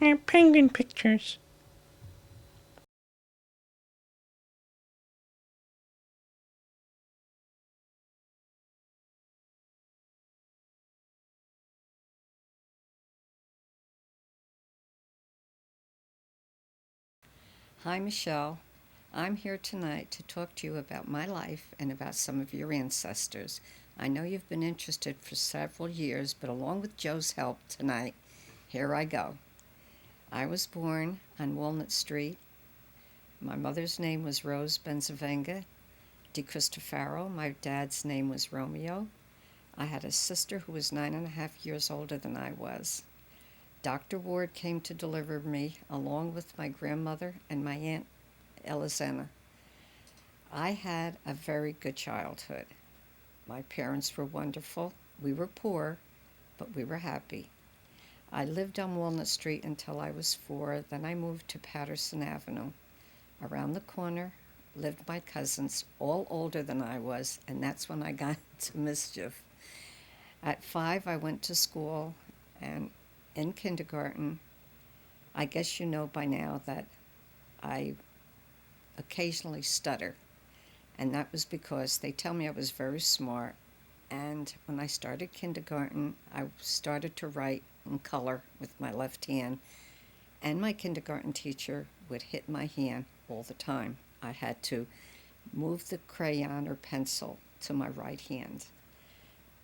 Penguin pictures. Hi, Michelle. I'm here tonight to talk to you about my life and about some of your ancestors. I know you've been interested for several years, but along with Joe's help tonight, here I go. I was born on Walnut Street. My mother's name was Rose Benzavenga de Cristofaro. My dad's name was Romeo. I had a sister who was 9.5 years older than I was. Dr. Ward came to deliver me along with my grandmother and my aunt Elizana. I had a very good childhood. My parents were wonderful. We were poor, but we were happy. I lived on Walnut Street until I was 4. Then I moved to Patterson Avenue. Around the corner lived my cousins, all older than I was, and that's when I got into mischief. At 5, I went to school, and in kindergarten, I guess you know by now that I occasionally stutter. And that was because they tell me I was very smart. And when I started kindergarten, I started to write in color with my left hand. And my kindergarten teacher would hit my hand all the time. I had to move the crayon or pencil to my right hand.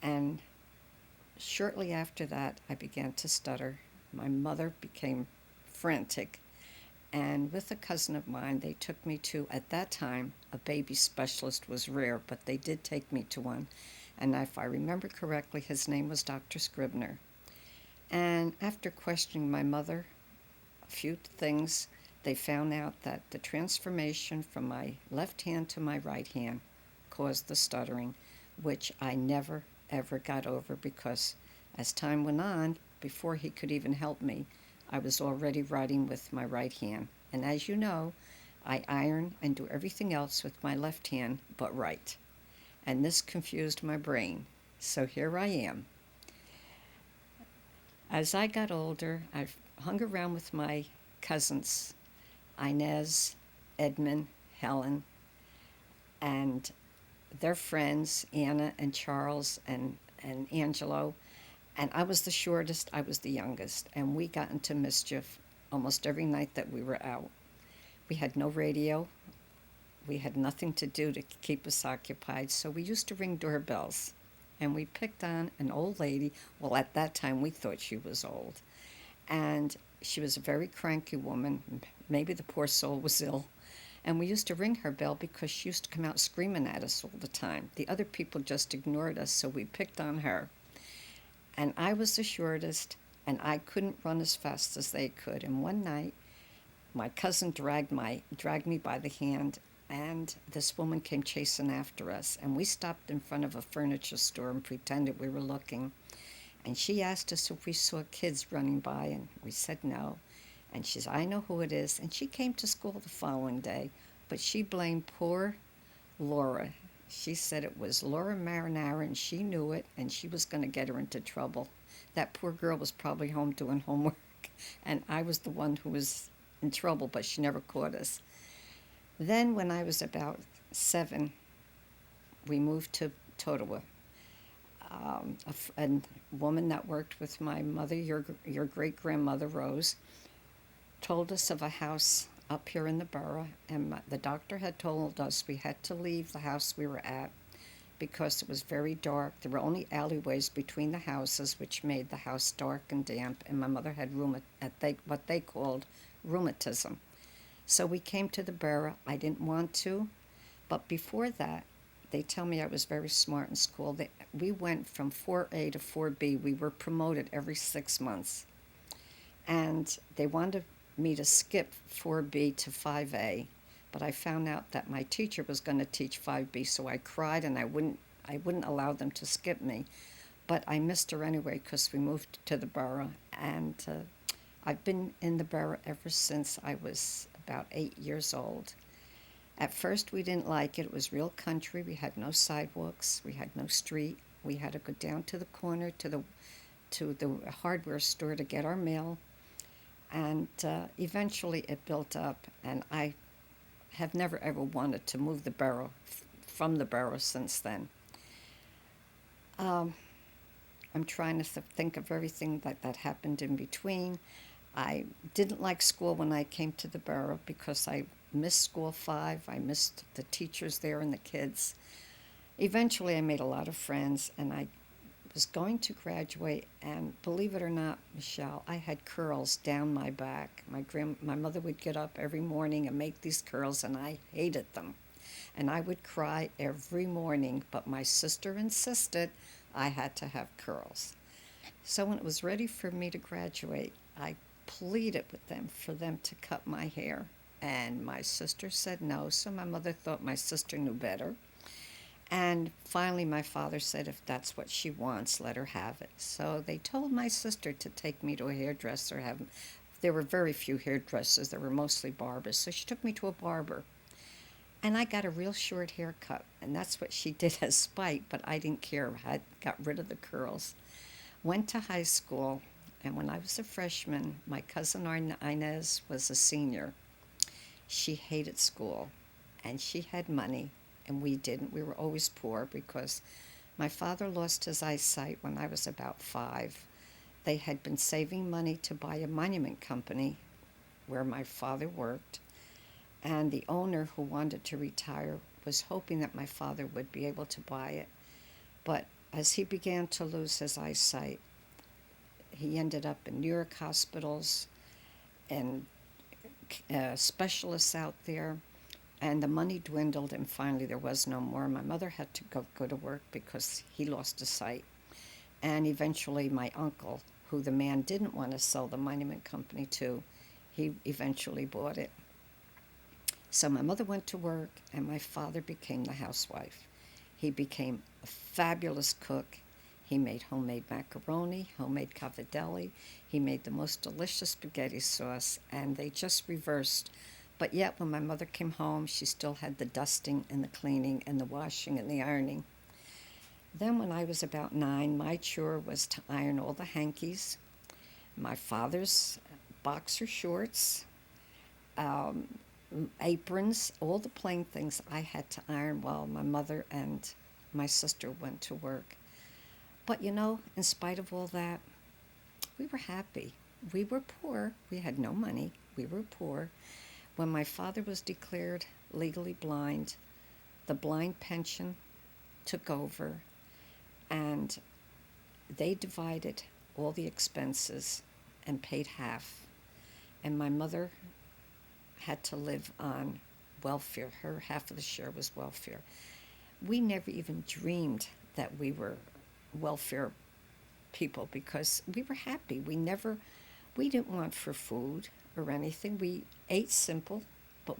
And shortly after that, I began to stutter. My mother became frantic. And with a cousin of mine, they took me to, at that time, a baby specialist was rare, but they did take me to one. And if I remember correctly, his name was Dr. Scribner. And after questioning my mother a few things, they found out that the transformation from my left hand to my right hand caused the stuttering, which I never ever got over because as time went on, before he could even help me, I was already writing with my right hand. And as you know, I iron and do everything else with my left hand but write. And this confused my brain. So here I am. As I got older, I hung around with my cousins, Inez, Edmund, Helen, and their friends, Anna and Charles and Angelo. And I was the shortest, I was the youngest. And we got into mischief almost every night that we were out. We had no radio, we had nothing to do to keep us occupied, so we used to ring doorbells. And we picked on an old lady. Well, at that time, we thought she was old. And she was a very cranky woman. Maybe the poor soul was ill. And we used to ring her bell because she used to come out screaming at us all the time. The other people just ignored us, so we picked on her. And I was the shortest, and I couldn't run as fast as they could. And one night, my cousin dragged me by the hand, and this woman came chasing after us. And we stopped in front of a furniture store and pretended we were looking. And she asked us if we saw kids running by, and we said no. And she said, I know who it is. And she came to school the following day, but she blamed poor Laura. She said it was Laura Marinara, and she knew it, and she was going to get her into trouble. That poor girl was probably home doing homework, and I was the one who was in trouble, but she never caught us. Then, when I was about 7, we moved to Totowa. A woman that worked with my mother, your great grandmother Rose, told us of a house up here in the borough, and the doctor had told us we had to leave the house we were at because it was very dark. There were only alleyways between the houses, which made the house dark and damp, and my mother had what they called rheumatism. So we came to the borough. I didn't want to, but before that, they tell me I was very smart in school. We went from 4A to 4B. We were promoted every 6 months. And they wanted me to skip 4B to 5A, but I found out that my teacher was going to teach 5B, so I cried and I wouldn't allow them to skip me. But I missed her anyway because we moved to the borough, and I've been in the borough ever since I was about 8 years old. At first, we didn't like it. It was real country. We had no sidewalks. We had no street. We had to go down to the corner to the hardware store to get our mail. And eventually it built up, and I have never ever wanted to move the borough from the borough since then. Um, I'm trying to think of everything that happened in between. I didn't like school when I came to the borough because I missed school 5. I missed the teachers there and the kids. Eventually, I made a lot of friends, and I was going to graduate. And believe it or not, Michelle, I had curls down my back. My mother would get up every morning and make these curls, and I hated them. And I would cry every morning, but my sister insisted I had to have curls. So when it was ready for me to graduate, I pleaded with them for them to cut my hair. And my sister said no, so my mother thought my sister knew better. And finally, my father said, if that's what she wants, let her have it. So they told my sister to take me to a hairdresser. There were very few hairdressers, there were mostly barbers. So she took me to a barber. And I got a real short haircut. And that's what she did as spite, but I didn't care. I got rid of the curls. Went to high school, and when I was a freshman, my cousin Inez was a senior. She hated school, and she had money, and we didn't. We were always poor because my father lost his eyesight when I was about 5. They had been saving money to buy a monument company where my father worked, and the owner, who wanted to retire, was hoping that my father would be able to buy it. But as he began to lose his eyesight, he ended up in New York hospitals and specialists out there, and the money dwindled, and finally there was no more. My mother had to go to work because he lost his sight. And eventually my uncle, who the man didn't want to sell the monument company to, he eventually bought it. So my mother went to work, and my father became the housewife. He became a fabulous cook. He made homemade macaroni, homemade cavatelli. He made the most delicious spaghetti sauce, and they just reversed. But yet, when my mother came home, she still had the dusting and the cleaning and the washing and the ironing. Then, when I was about 9, my chore was to iron all the hankies, my father's boxer shorts, um, aprons, all the plain things I had to iron while my mother and my sister went to work. But in spite of all that, we were happy. We were poor. We had no money. We were poor. When my father was declared legally blind, the blind pension took over, and they divided all the expenses and paid half. And my mother had to live on welfare. Her half of the share was welfare. We never even dreamed that we were welfare people because we were happy. We didn't want for food or anything. We ate simple, but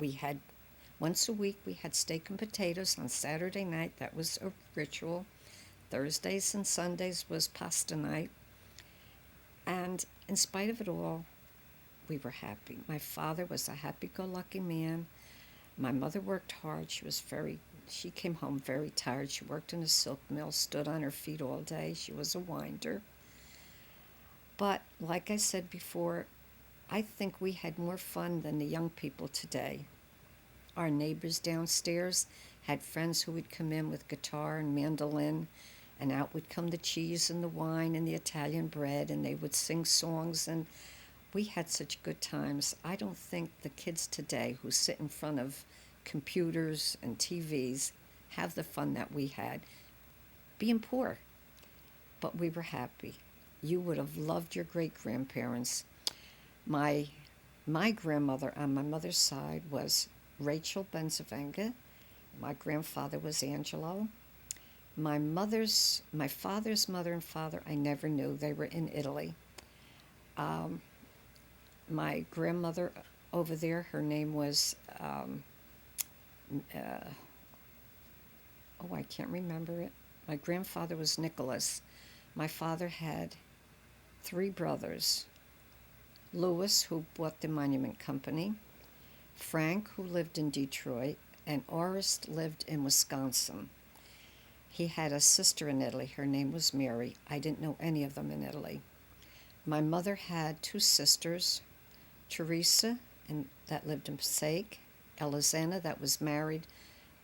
once a week we had steak and potatoes on Saturday night. That was a ritual. Thursdays and Sundays was pasta night. And in spite of it all, we were happy. My father was a happy-go-lucky man. My mother worked hard. She came home very tired. She worked in a silk mill, stood on her feet all day. She was a winder. But like I said before, I think we had more fun than the young people today. Our neighbors downstairs had friends who would come in with guitar and mandolin, and out would come the cheese and the wine and the Italian bread, and they would sing songs, and we had such good times. I don't think the kids today who sit in front of computers and TVs have the fun that we had. Being poor, but we were happy. You would have loved your great-grandparents. My grandmother on my mother's side was Rachel Benzavenga. My grandfather was Angelo. My father's mother and father I never knew. They were in Italy. My grandmother over there, her name was, I can't remember it. My grandfather was Nicholas. My father had 3 brothers. Louis, who bought the monument company, Frank, who lived in Detroit, and Orest lived in Wisconsin. He had a sister in Italy. Her name was Mary. I didn't know any of them in Italy. My mother had 2 sisters. Teresa, and that lived in Passaic, Elizana, that was married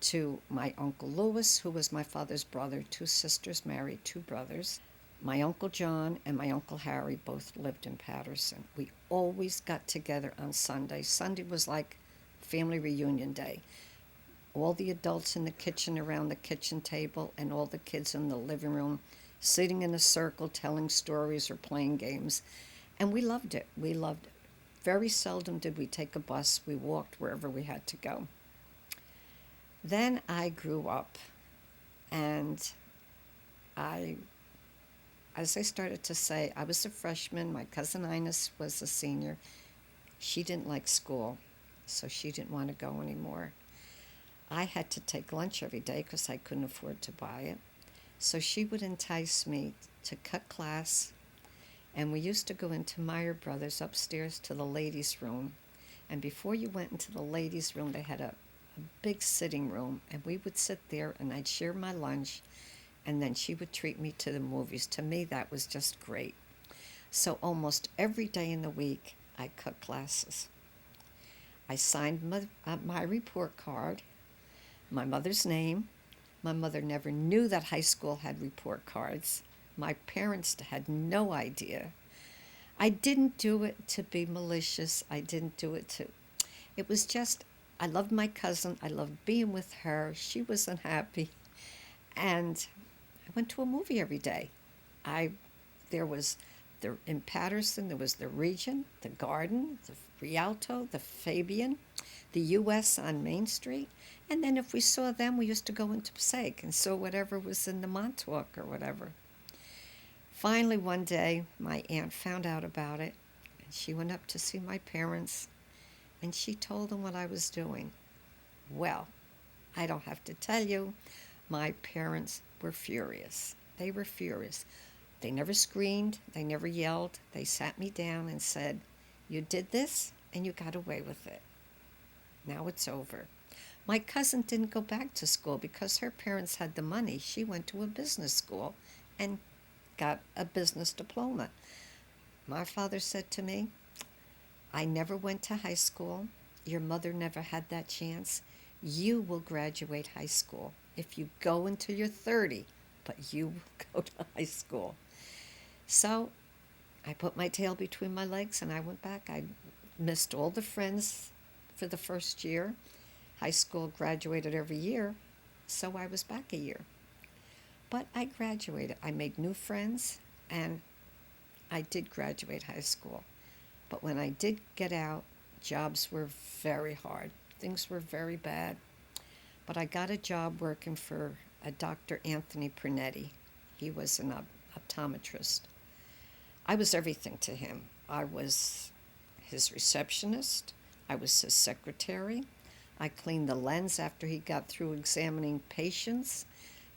to my Uncle Louis, who was my father's brother, two sisters married, two brothers. My Uncle John and my Uncle Harry both lived in Patterson. We always got together on Sunday. Sunday was like family reunion day. All the adults in the kitchen around the kitchen table and all the kids in the living room sitting in a circle telling stories or playing games. And we loved it. We loved it. Very seldom did we take a bus. We walked wherever we had to go. Then I grew up, and as I started to say, I was a freshman. My cousin Ines was a senior. She didn't like school, so she didn't want to go anymore. I had to take lunch every day because I couldn't afford to buy it. So she would entice me to cut class, and we used to go into Meyer Brothers upstairs to the ladies' room. And before you went into the ladies' room, they had a big sitting room, and we would sit there, and I'd share my lunch, and then she would treat me to the movies. To me, that was just great. So almost every day in the week, I cut classes. I signed my report card, my mother's name. My mother never knew that high school had report cards. My parents had no idea. I didn't do it to be malicious. I didn't do it to... It was just, I loved my cousin. I loved being with her. She was unhappy. And I went to a movie every day. In Patterson, there was the Regent, the Garden, the Rialto, the Fabian, the U.S. on Main Street. And then if we saw them, we used to go into Passaic and saw whatever was in the Montauk or whatever. Finally, one day, my aunt found out about it, and she went up to see my parents, and she told them what I was doing. Well, I don't have to tell you, my parents were furious. They were furious. They never screamed. They never yelled. They sat me down and said, "You did this, and you got away with it. Now it's over." My cousin didn't go back to school because her parents had the money. She went to a business school and got a business diploma. My father said to me, "I never went to high school. Your mother never had that chance. You will graduate high school if you go until you're 30, but you will go to high school." So I put my tail between my legs and I went back. I missed all the friends for the first year. High school graduated every year, so I was back a year. But I graduated. I made new friends, and I did graduate high school. But when I did get out, jobs were very hard. Things were very bad. But I got a job working for a Dr. Anthony Pernetti. He was an optometrist. I was everything to him. I was his receptionist. I was his secretary. I cleaned the lens after he got through examining patients.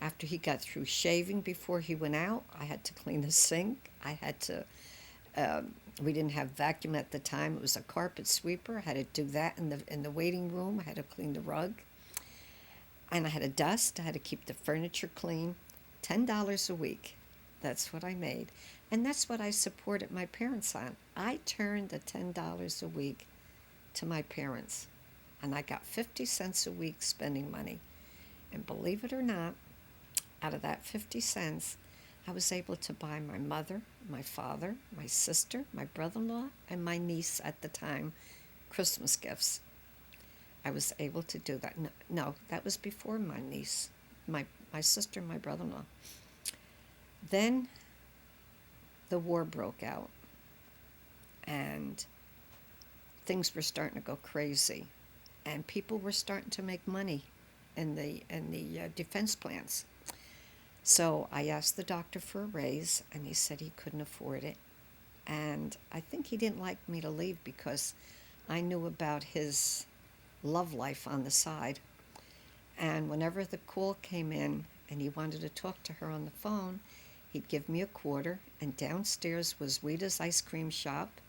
After he got through shaving before he went out, I had to clean the sink. I had to, we didn't have vacuum at the time. It was a carpet sweeper. I had to do that in the waiting room. I had to clean the rug. And I had to dust. I had to keep the furniture clean. $10 a week. That's what I made. And that's what I supported my parents on. I turned the $10 a week to my parents. And I got 50 cents a week spending money. And believe it or not, out of that 50 cents, I was able to buy my mother, my father, my sister, my brother-in-law, and my niece at the time Christmas gifts. I was able to do that. No, that was before my niece, my sister, and my brother-in-law. Then the war broke out, and things were starting to go crazy, and people were starting to make money in the defense plans. So I asked the doctor for a raise, and he said he couldn't afford it. And I think he didn't like me to leave because I knew about his love life on the side. And whenever the call came in and he wanted to talk to her on the phone, he'd give me a quarter, and downstairs was Rita's ice cream shop.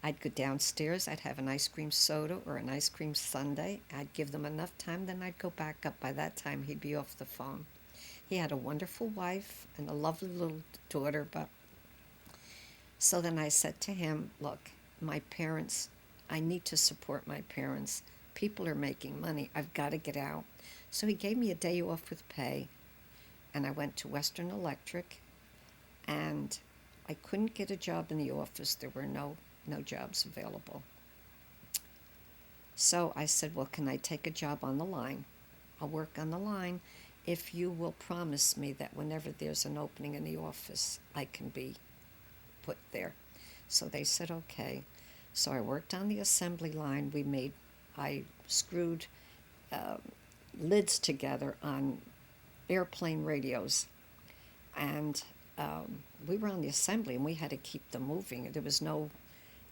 I'd go downstairs, I'd have an ice cream soda or an ice cream sundae. I'd give them enough time, then I'd go back up. By that time, he'd be off the phone. He had a wonderful wife and a lovely little daughter. So then I said to him, "Look, my parents, I need to support my parents. People are making money. I've got to get out. So he gave me a day off with pay, and I went to Western Electric, and I couldn't get a job in the office. There were no jobs available. So I said, well, can I take a job on the line? I'll work on the line if you will promise me that whenever there's an opening in the office, I can be put there. So they said, okay. So I worked on the assembly line. I screwed lids together on airplane radios. And we were on the assembly, and we had to keep them moving. There was no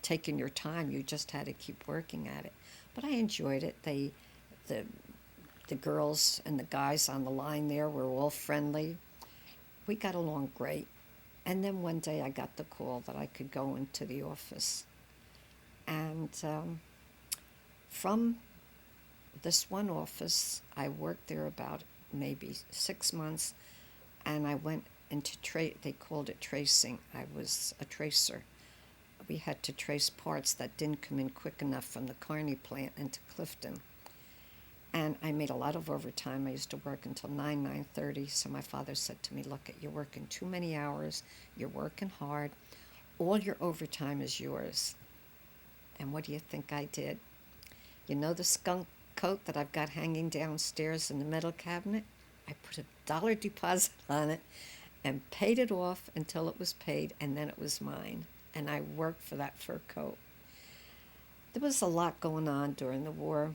taking your time. You just had to keep working at it. But I enjoyed it. The girls and the guys on the line there were all friendly. We got along great. And then one day I got the call that I could go into the office. And from this one office, I worked there about maybe 6 months, and I went into they called it tracing. I was a tracer. We had to trace parts that didn't come in quick enough from the Kearney plant into Clifton. And I made a lot of overtime. I used to work until 9:30. So my father said to me, look, you're working too many hours. You're working hard. All your overtime is yours. And what do you think I did? You know the skunk coat that I've got hanging downstairs in the metal cabinet? I put $1 deposit on it and paid it off until it was paid, and then it was mine. And I worked for that fur coat. There was a lot going on during the war.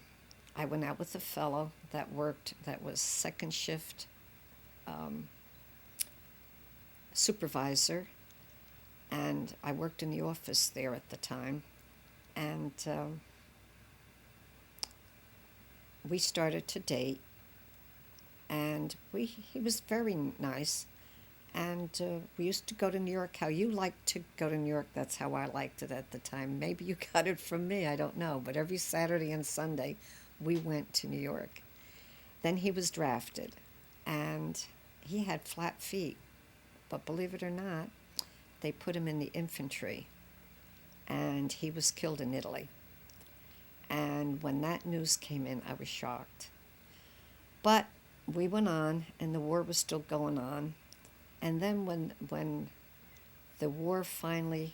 I went out with a fellow that was second shift supervisor, and I worked in the office there at the time. And we started to date, and he was very nice. And we used to go to New York. How you liked to go to New York, that's how I liked it at the time. Maybe you got it from me, I don't know. But every Saturday and Sunday, we went to New York. Then he was drafted, and he had flat feet. But believe it or not, they put him in the infantry, and he was killed in Italy. And when that news came in, I was shocked. But we went on, and the war was still going on. And then when the war finally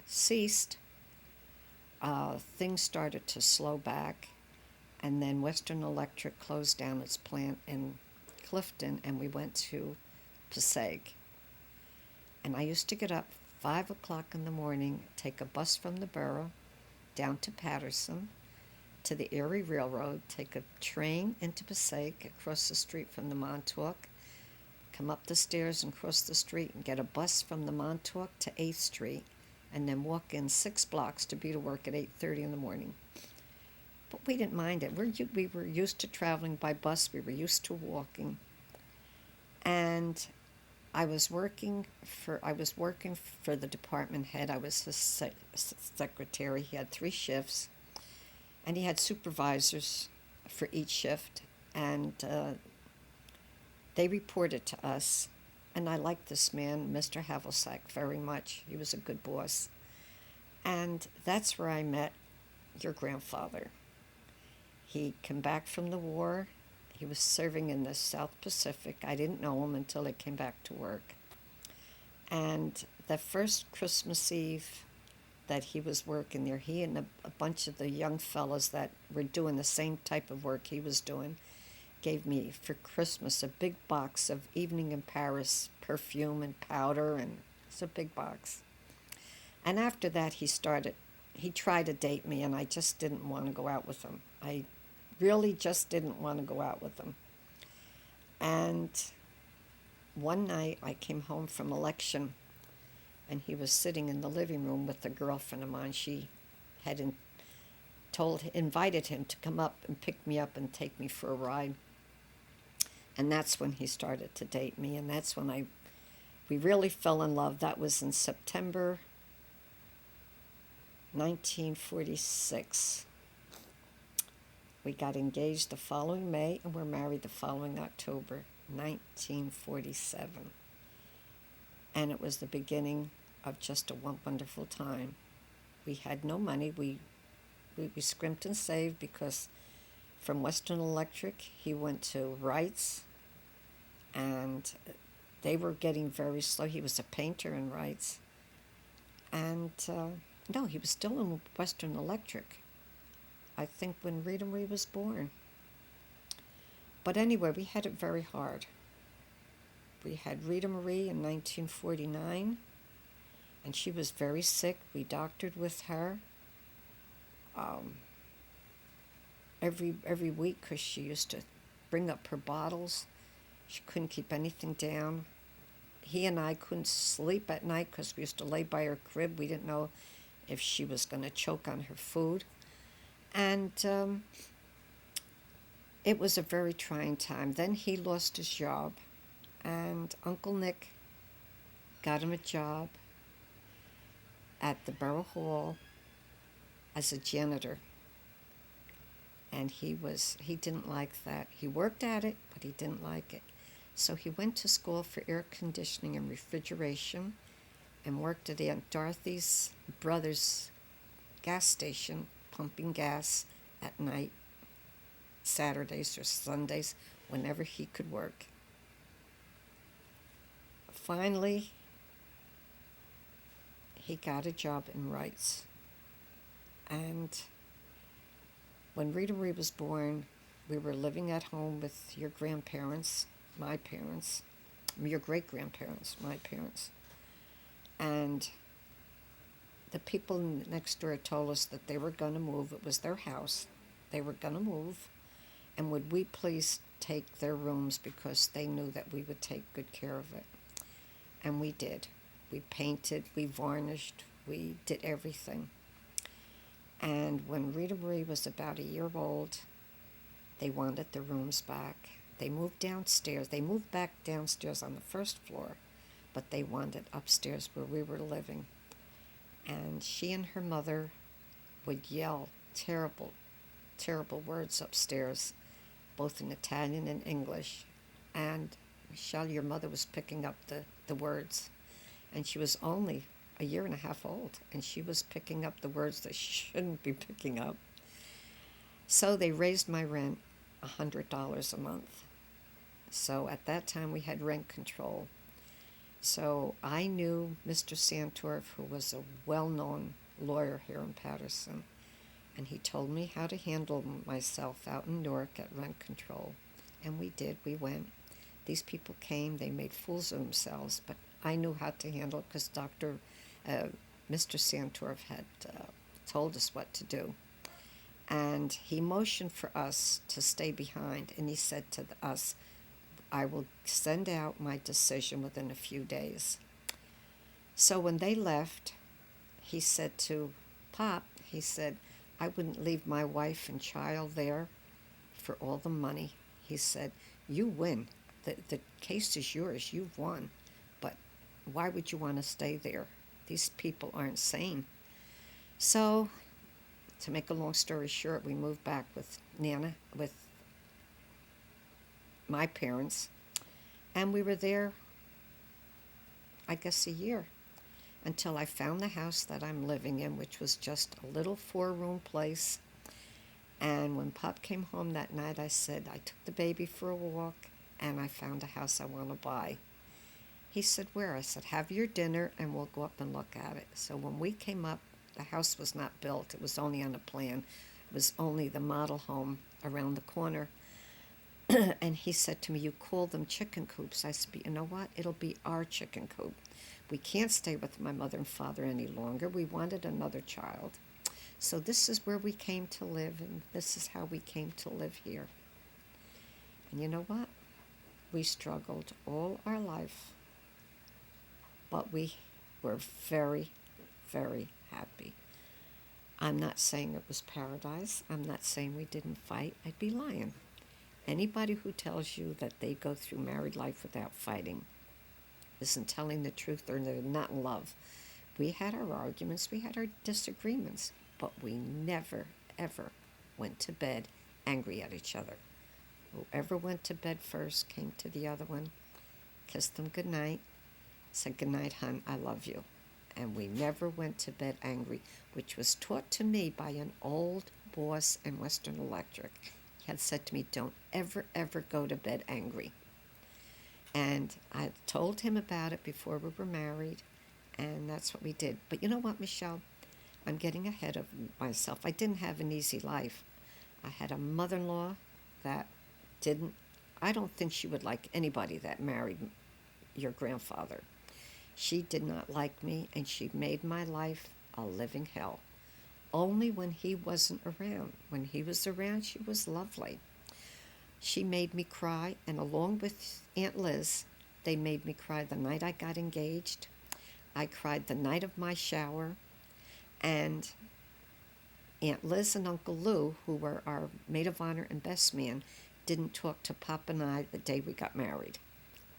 ceased, things started to slow back. And then Western Electric closed down its plant in Clifton, and we went to Passaic. And I used to get up 5 o'clock in the morning, take a bus from the borough down to Patterson, to the Erie Railroad, take a train into Passaic, across the street from the Montauk, come up the stairs and cross the street and get a bus from the Montauk to 8th Street, and then walk in 6 blocks to be to work at 8:30 in the morning. But we didn't mind it. We were used to traveling by bus. We were used to walking. And I was working for the department head. I was his secretary. He had 3 shifts, and he had supervisors for each shift. And they reported to us, and I liked this man, Mr. Havelsack, very much. He was a good boss. And that's where I met your grandfather. He came back from the war. He was serving in the South Pacific. I didn't know him until I came back to work. And the first Christmas Eve that he was working there, he and a bunch of the young fellas that were doing the same type of work he was doing gave me for Christmas a big box of Evening in Paris perfume and powder, and it's a big box. And after that, he tried to date me, and I just didn't want to go out with him. I really just didn't want to go out with him. And one night I came home from election, and he was sitting in the living room with a girlfriend of mine. She had invited him to come up and pick me up and take me for a ride. And that's when he started to date me, and that's when we really fell in love. That was in September 1946. We got engaged the following May, and were married the following October, 1947. And it was the beginning of just a wonderful time. We had no money. We scrimped and saved because from Western Electric he went to Wright's, and they were getting very slow. He was a painter in Wright's, and no, he was still in Western Electric, I think, when Rita Marie was born. But anyway, we had it very hard. We had Rita Marie in 1949, and she was very sick. We doctored with her every week because she used to bring up her bottles. She couldn't keep anything down. He and I couldn't sleep at night because we used to lay by her crib. We didn't know if she was going to choke on her food. And it was a very trying time. Then he lost his job, and Uncle Nick got him a job at the Borough Hall as a janitor. And he didn't like that. He worked at it, but he didn't like it. So he went to school for air conditioning and refrigeration and worked at Aunt Dorothy's brother's gas station, pumping gas at night, Saturdays or Sundays, whenever he could work. Finally, he got a job in Wright's. And when Rita Marie was born, we were living at home with your grandparents, my parents, your great-grandparents, my parents. And the people next door told us that they were going to move. It was their house. They were going to move. And would we please take their rooms because they knew that we would take good care of it. And we did. We painted, we varnished, we did everything. And when Rita Marie was about a year old, they wanted the rooms back. They moved downstairs. They moved back downstairs on the first floor, but they wanted upstairs where we were living. And she and her mother would yell terrible, terrible words upstairs, both in Italian and English. And Michelle, your mother was picking up the words. And she was only a year and a half old, and she was picking up the words that she shouldn't be picking up. So they raised my rent $100 a month. So at that time we had rent control. So I knew Mr. Santorf, who was a well-known lawyer here in Patterson, and he told me how to handle myself out in Newark at rent control. And we did. We went. These people came. They made fools of themselves, but I knew how to handle it because Mr. Santorf had told us what to do. And he motioned for us to stay behind, and he said to us, I will send out my decision within a few days. So when they left, he said to Pop, he said, I wouldn't leave my wife and child there for all the money. He said, you win. The case is yours. You've won. But why would you want to stay there? These people aren't sane. So, to make a long story short, we moved back with Nana, with my parents, and we were there, I guess, a year, until I found the house that I'm living in, which was just a little 4-room place. And when Pop came home that night, I said, I took the baby for a walk, and I found a house I want to buy. He said, where? I said, have your dinner, and we'll go up and look at it. So when we came up, the house was not built. It was only on a plan. It was only the model home around the corner. And he said to me, you call them chicken coops. I said, but you know what? It'll be our chicken coop. We can't stay with my mother and father any longer. We wanted another child. So this is where we came to live, and this is how we came to live here. And you know what? We struggled all our life, but we were very, very happy. I'm not saying it was paradise. I'm not saying we didn't fight. I'd be lying. Anybody who tells you that they go through married life without fighting isn't telling the truth, or they're not in love. We had our arguments, we had our disagreements, but we never, ever went to bed angry at each other. Whoever went to bed first came to the other one, kissed them goodnight, said, good night, hon, I love you. and we never went to bed angry, which was taught to me by an old boss in Western Electric. He had said to me, don't ever, ever go to bed angry. And I told him about it before we were married, and that's what we did. But you know what, Michelle? I'm getting ahead of myself. I didn't have an easy life. I had a mother-in-law that didn't, I don't think she would like anybody that married your grandfather. She did not like me, and she made my life a living hell. Only when he wasn't around. When he was around, she was lovely. She made me cry, and along with Aunt Liz, they made me cry the night I got engaged. I cried the night of my shower, and Aunt Liz and Uncle Lou, who were our maid of honor and best man, didn't talk to Pop and I the day we got married.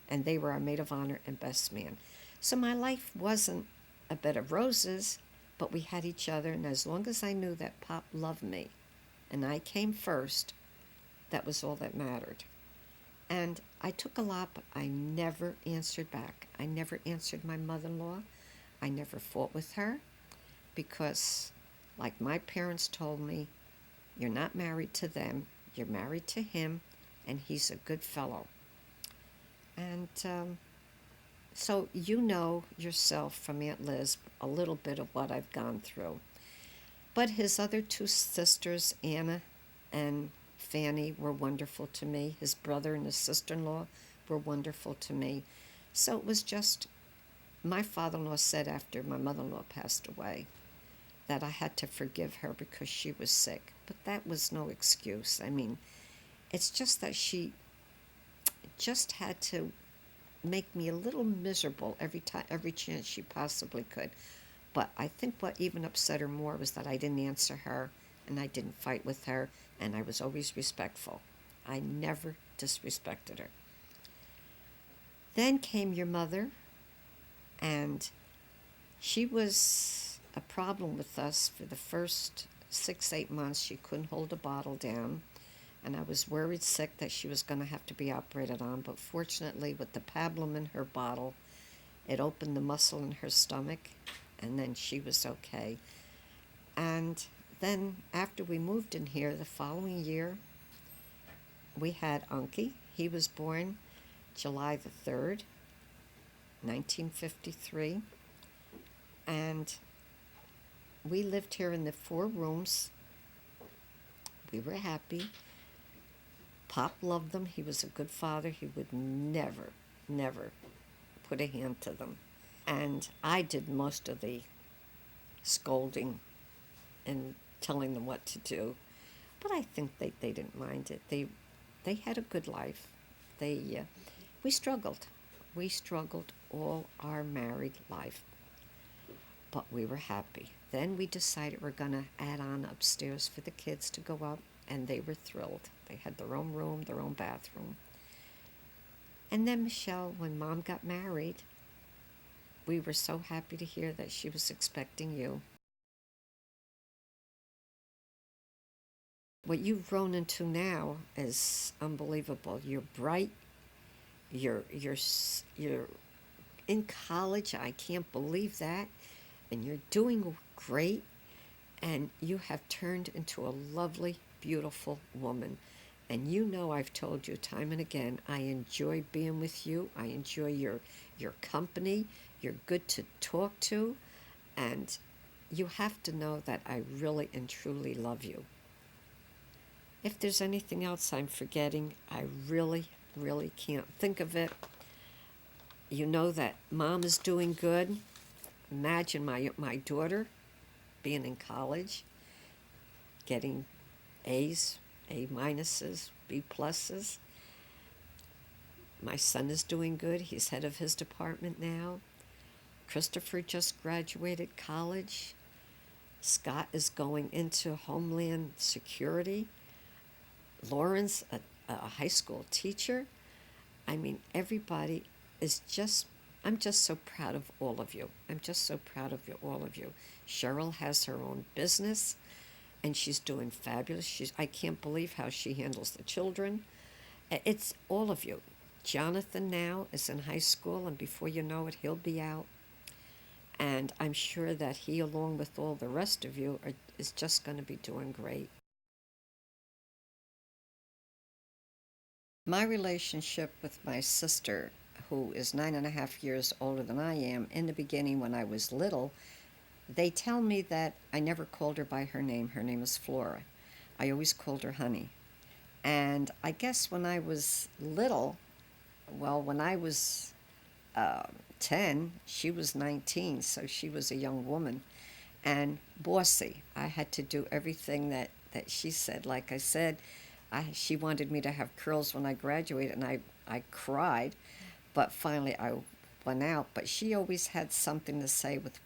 And they were our maid of honor and best man. So my life wasn't a bed of roses, but we had each other, and as long as I knew that Pop loved me and I came first, that was all that mattered. And I took a lot, but I never answered back. I never answered my mother-in-law. I never fought with her because, like my parents told me, you're not married to them, you're married to him, and he's a good fellow. And so you know yourself from Aunt Liz a little bit of what I've gone through. But his other two sisters, Anna and Fanny, were wonderful to me. His brother and his sister-in-law were wonderful to me. So it was just, my father-in-law said after my mother-in-law passed away that I had to forgive her because she was sick. But that was no excuse. I mean, it's just that she just had to make me a little miserable every chance she possibly could. But I think what even upset her more was that I didn't answer her, and I didn't fight with her, and I was always respectful. I never disrespected her. Then came your mother, and she was a problem with us for the first 6-8 months. She couldn't hold a bottle down, and I was worried sick that she was going to have to be operated on. But fortunately, with the pablum in her bottle, it opened the muscle in her stomach, and then she was okay. And then after we moved in here the following year, we had Unky. He was born July the 3rd, 1953. And we lived here in the 4 rooms. We were happy. Pop loved them. He was a good father. He would never, never put a hand to them. And I did most of the scolding and telling them what to do. But I think they didn't mind it. They had a good life. We struggled. We struggled all our married life. But we were happy. Then we decided we're going to add on upstairs for the kids to go up, and they were thrilled. They had their own room, their own bathroom. And then, Michelle, when Mom got married, we were so happy to hear that she was expecting you. What you've grown into now is unbelievable. You're bright. You're in college. I can't believe that. And you're doing great. And you have turned into a lovely, beautiful woman. And you know I've told you time and again, I enjoy being with you. I enjoy your company. You're good to talk to. And you have to know that I really and truly love you. If there's anything else I'm forgetting, I really, really can't think of it. You know that Mom is doing good. Imagine my daughter being in college, getting A's, A minuses, B pluses. My son is doing good. He's head of his department now. Christopher just graduated college. Scott is going into Homeland Security. Lauren's a high school teacher. I mean, everybody is just, I'm just so proud of all of you. I'm just so proud of all of you. Cheryl has her own business, and she's doing fabulous. I can't believe how she handles the children. It's all of you. Jonathan now is in high school, and before you know it, he'll be out. And I'm sure that he, along with all the rest of you, is just going to be doing great. My relationship with my sister, who is 9.5 years older than I am, in the beginning when I was little, they tell me that I never called her by her name. Her name is Flora. I always called her Honey. And I guess when I was little, well, when I was 10, she was 19, so she was a young woman. And bossy. I had to do everything that she said. Like I said, she wanted me to have curls when I graduated, and I cried. But finally, I went out. But she always had something to say with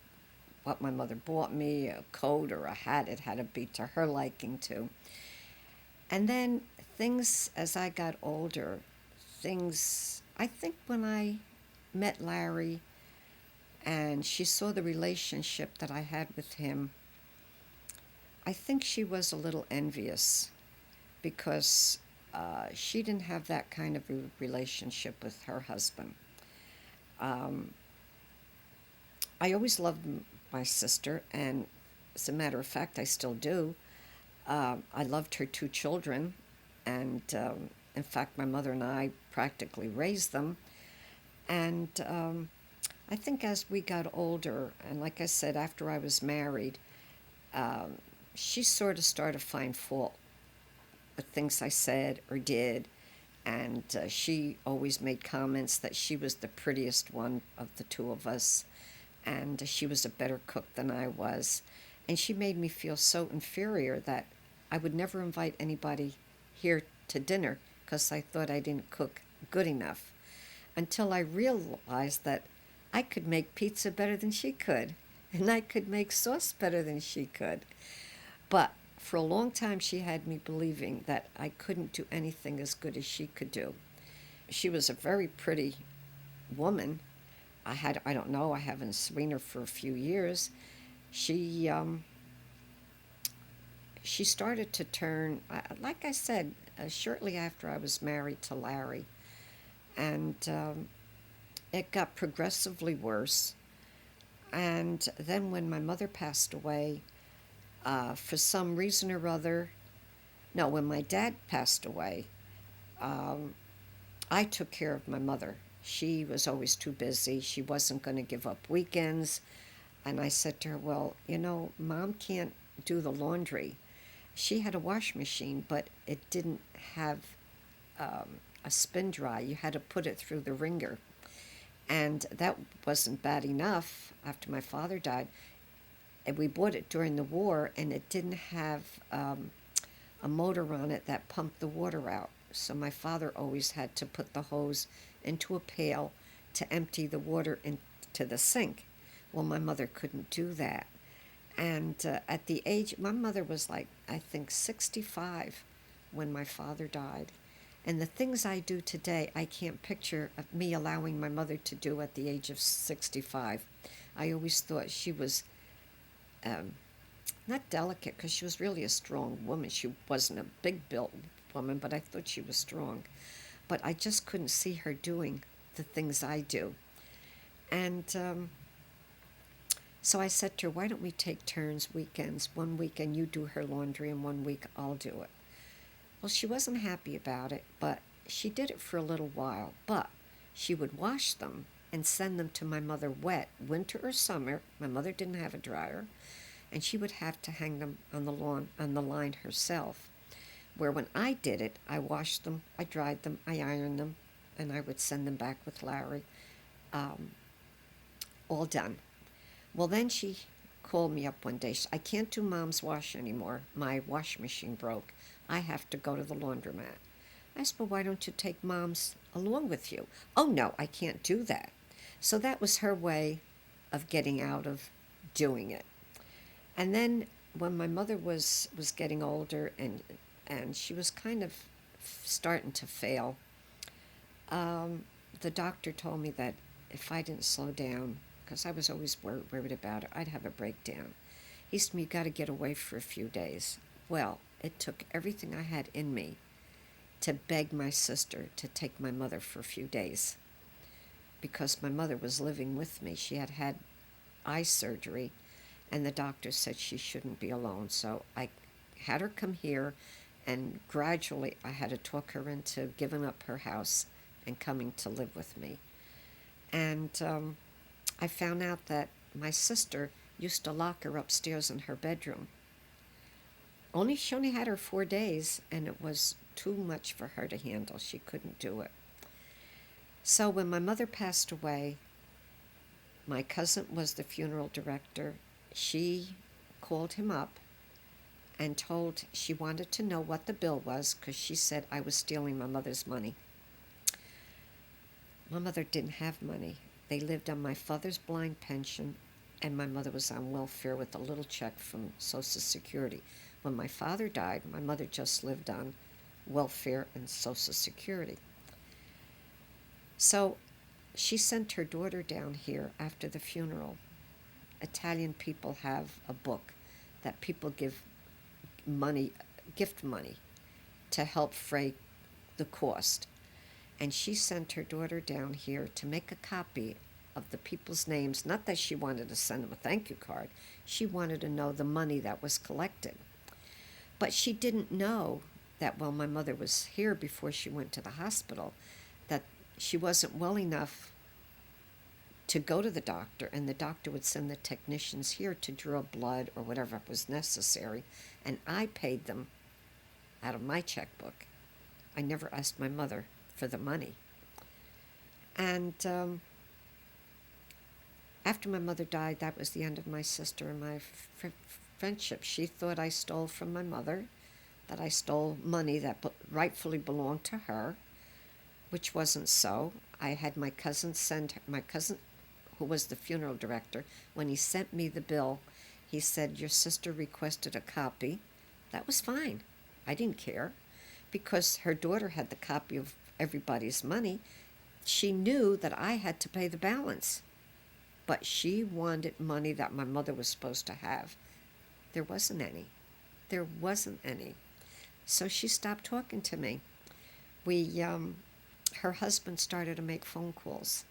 what my mother bought me, a coat or a hat. It had to be to her liking, too. And then things, as I got older, I think when I met Larry and she saw the relationship that I had with him, I think she was a little envious because she didn't have that kind of a relationship with her husband. Um, I always loved my sister, and as a matter of fact, I still do. I loved her two children, and in fact, my mother and I practically raised them. And I think as we got older, and like I said, after I was married, um, she sort of started to find fault with things I said or did. And she always made comments that she was the prettiest one of the two of us, and she was a better cook than I was. And she made me feel so inferior that I would never invite anybody here to dinner because I thought I didn't cook good enough. Until I realized that I could make pizza better than she could, and I could make sauce better than she could. But for a long time, she had me believing that I couldn't do anything as good as she could do. She was a very pretty woman. I don't know, I haven't seen her for a few years. She, she started to turn, like I said, shortly after I was married to Larry. And it got progressively worse. And then when my mother passed away, for some reason or other, no, when my dad passed away, um, I took care of my mother. She was always too busy. She wasn't going to give up weekends. And I said to her, well, Mom can't do the laundry. She had a wash machine, but it didn't have a spin dry. You had to put it through the wringer. And that wasn't bad enough after my father died. And we bought it during the war, and it didn't have a motor on it that pumped the water out. So my father always had to put the hose into a pail to empty the water into the sink. Well, my mother couldn't do that. And at the age, my mother was like, I think 65 when my father died. And the things I do today, I can't picture of me allowing my mother to do at the age of 65. I always thought she was not delicate, because she was really a strong woman. She wasn't a big built woman, but I thought she was strong. But I just couldn't see her doing the things I do. And so I said to her, why don't we take turns weekends? One weekend you do her laundry, and one week I'll do it. Well, she wasn't happy about it, but she did it for a little while. But she would wash them and send them to my mother wet, winter or summer. My mother didn't have a dryer, and she would have to hang them on the lawn, on the line herself. Where when I did it, I washed them, I dried them, I ironed them, and I would send them back with Larry, all done. Well, then she called me up one day. She said, I can't do Mom's wash anymore. My wash machine broke. I have to go to the laundromat. I said, well, why don't you take Mom's along with you? Oh, no, I can't do that. So that was her way of getting out of doing it. And then when my mother was getting older and she was kind of starting to fail, the doctor told me that if I didn't slow down, because I was always worried about it, I'd have a breakdown. He said to me, you got to get away for a few days. Well, it took everything I had in me to beg my sister to take my mother for a few days, because my mother was living with me. She had eye surgery, and the doctor said she shouldn't be alone. So I had her come here, and gradually I had to talk her into giving up her house and coming to live with me. And I found out that my sister used to lock her upstairs in her bedroom. She only had her 4 days, and it was too much for her to handle. She couldn't do it. So when my mother passed away, my cousin was the funeral director. She called him up and she wanted to know what the bill was, because she said I was stealing my mother's money. My mother didn't have money. They lived on my father's blind pension, and my mother was on welfare with a little check from Social Security. When my father died, my mother just lived on welfare and Social Security. So she sent her daughter down here after the funeral. Italian people have a book that people give money, gift money, to help fray the cost. And she sent her daughter down here to make a copy of the people's names. Not that she wanted to send them a thank you card. She wanted to know the money that was collected. But she didn't know that while my mother was here before she went to the hospital, that she wasn't well enough to go to the doctor, and the doctor would send the technicians here to draw blood or whatever was necessary, and I paid them out of my checkbook. I never asked my mother for the money. And after my mother died, that was the end of my sister and my friendship. She thought I stole from my mother, that I stole money that rightfully belonged to her, which wasn't so. I had my cousin who was the funeral director, when he sent me the bill, he said, your sister requested a copy. That was fine. I didn't care, because her daughter had the copy of everybody's money. She knew that I had to pay the balance, but she wanted money that my mother was supposed to have. There wasn't any. There wasn't any. So she stopped talking to me. Her husband started to make phone calls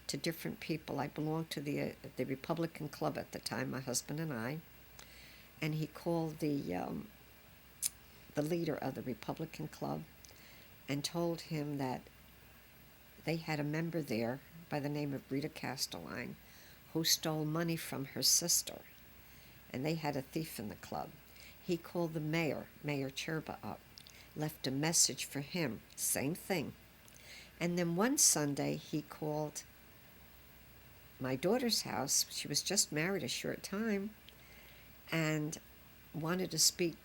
to different people. I belonged to the Republican Club at the time, my husband and I, and he called the leader of the Republican Club and told him that they had a member there by the name of Rita Castelline who stole money from her sister, and they had a thief in the club. He called the mayor, Mayor Cherba, up, left a message for him, same thing. And then one Sunday he called my daughter's house. She was just married a short time, and wanted to speak.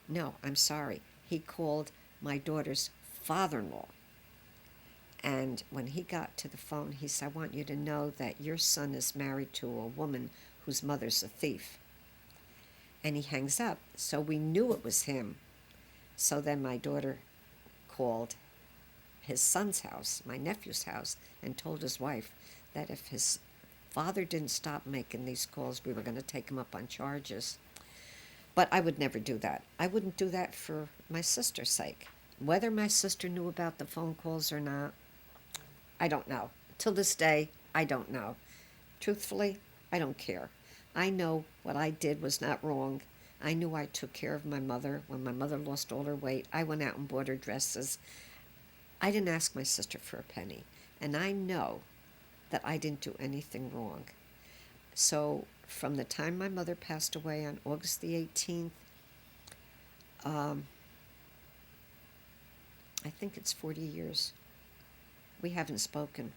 No, I'm sorry. He called my daughter's father-in-law. And when he got to the phone, he said, I want you to know that your son is married to a woman whose mother's a thief. And he hangs up. So we knew it was him. So then my daughter called his son's house, my nephew's house, and told his wife that if his father didn't stop making these calls, we were going to take him up on charges. But I would never do that. I wouldn't do that for my sister's sake. Whether my sister knew about the phone calls or not, I don't know. Till this day, I don't know. Truthfully, I don't care. I know what I did was not wrong. I knew I took care of my mother. When my mother lost all her weight, I went out and bought her dresses. I didn't ask my sister for a penny. And I know that I didn't do anything wrong. So from the time my mother passed away on August the 18th, I think it's 40 years, we haven't spoken.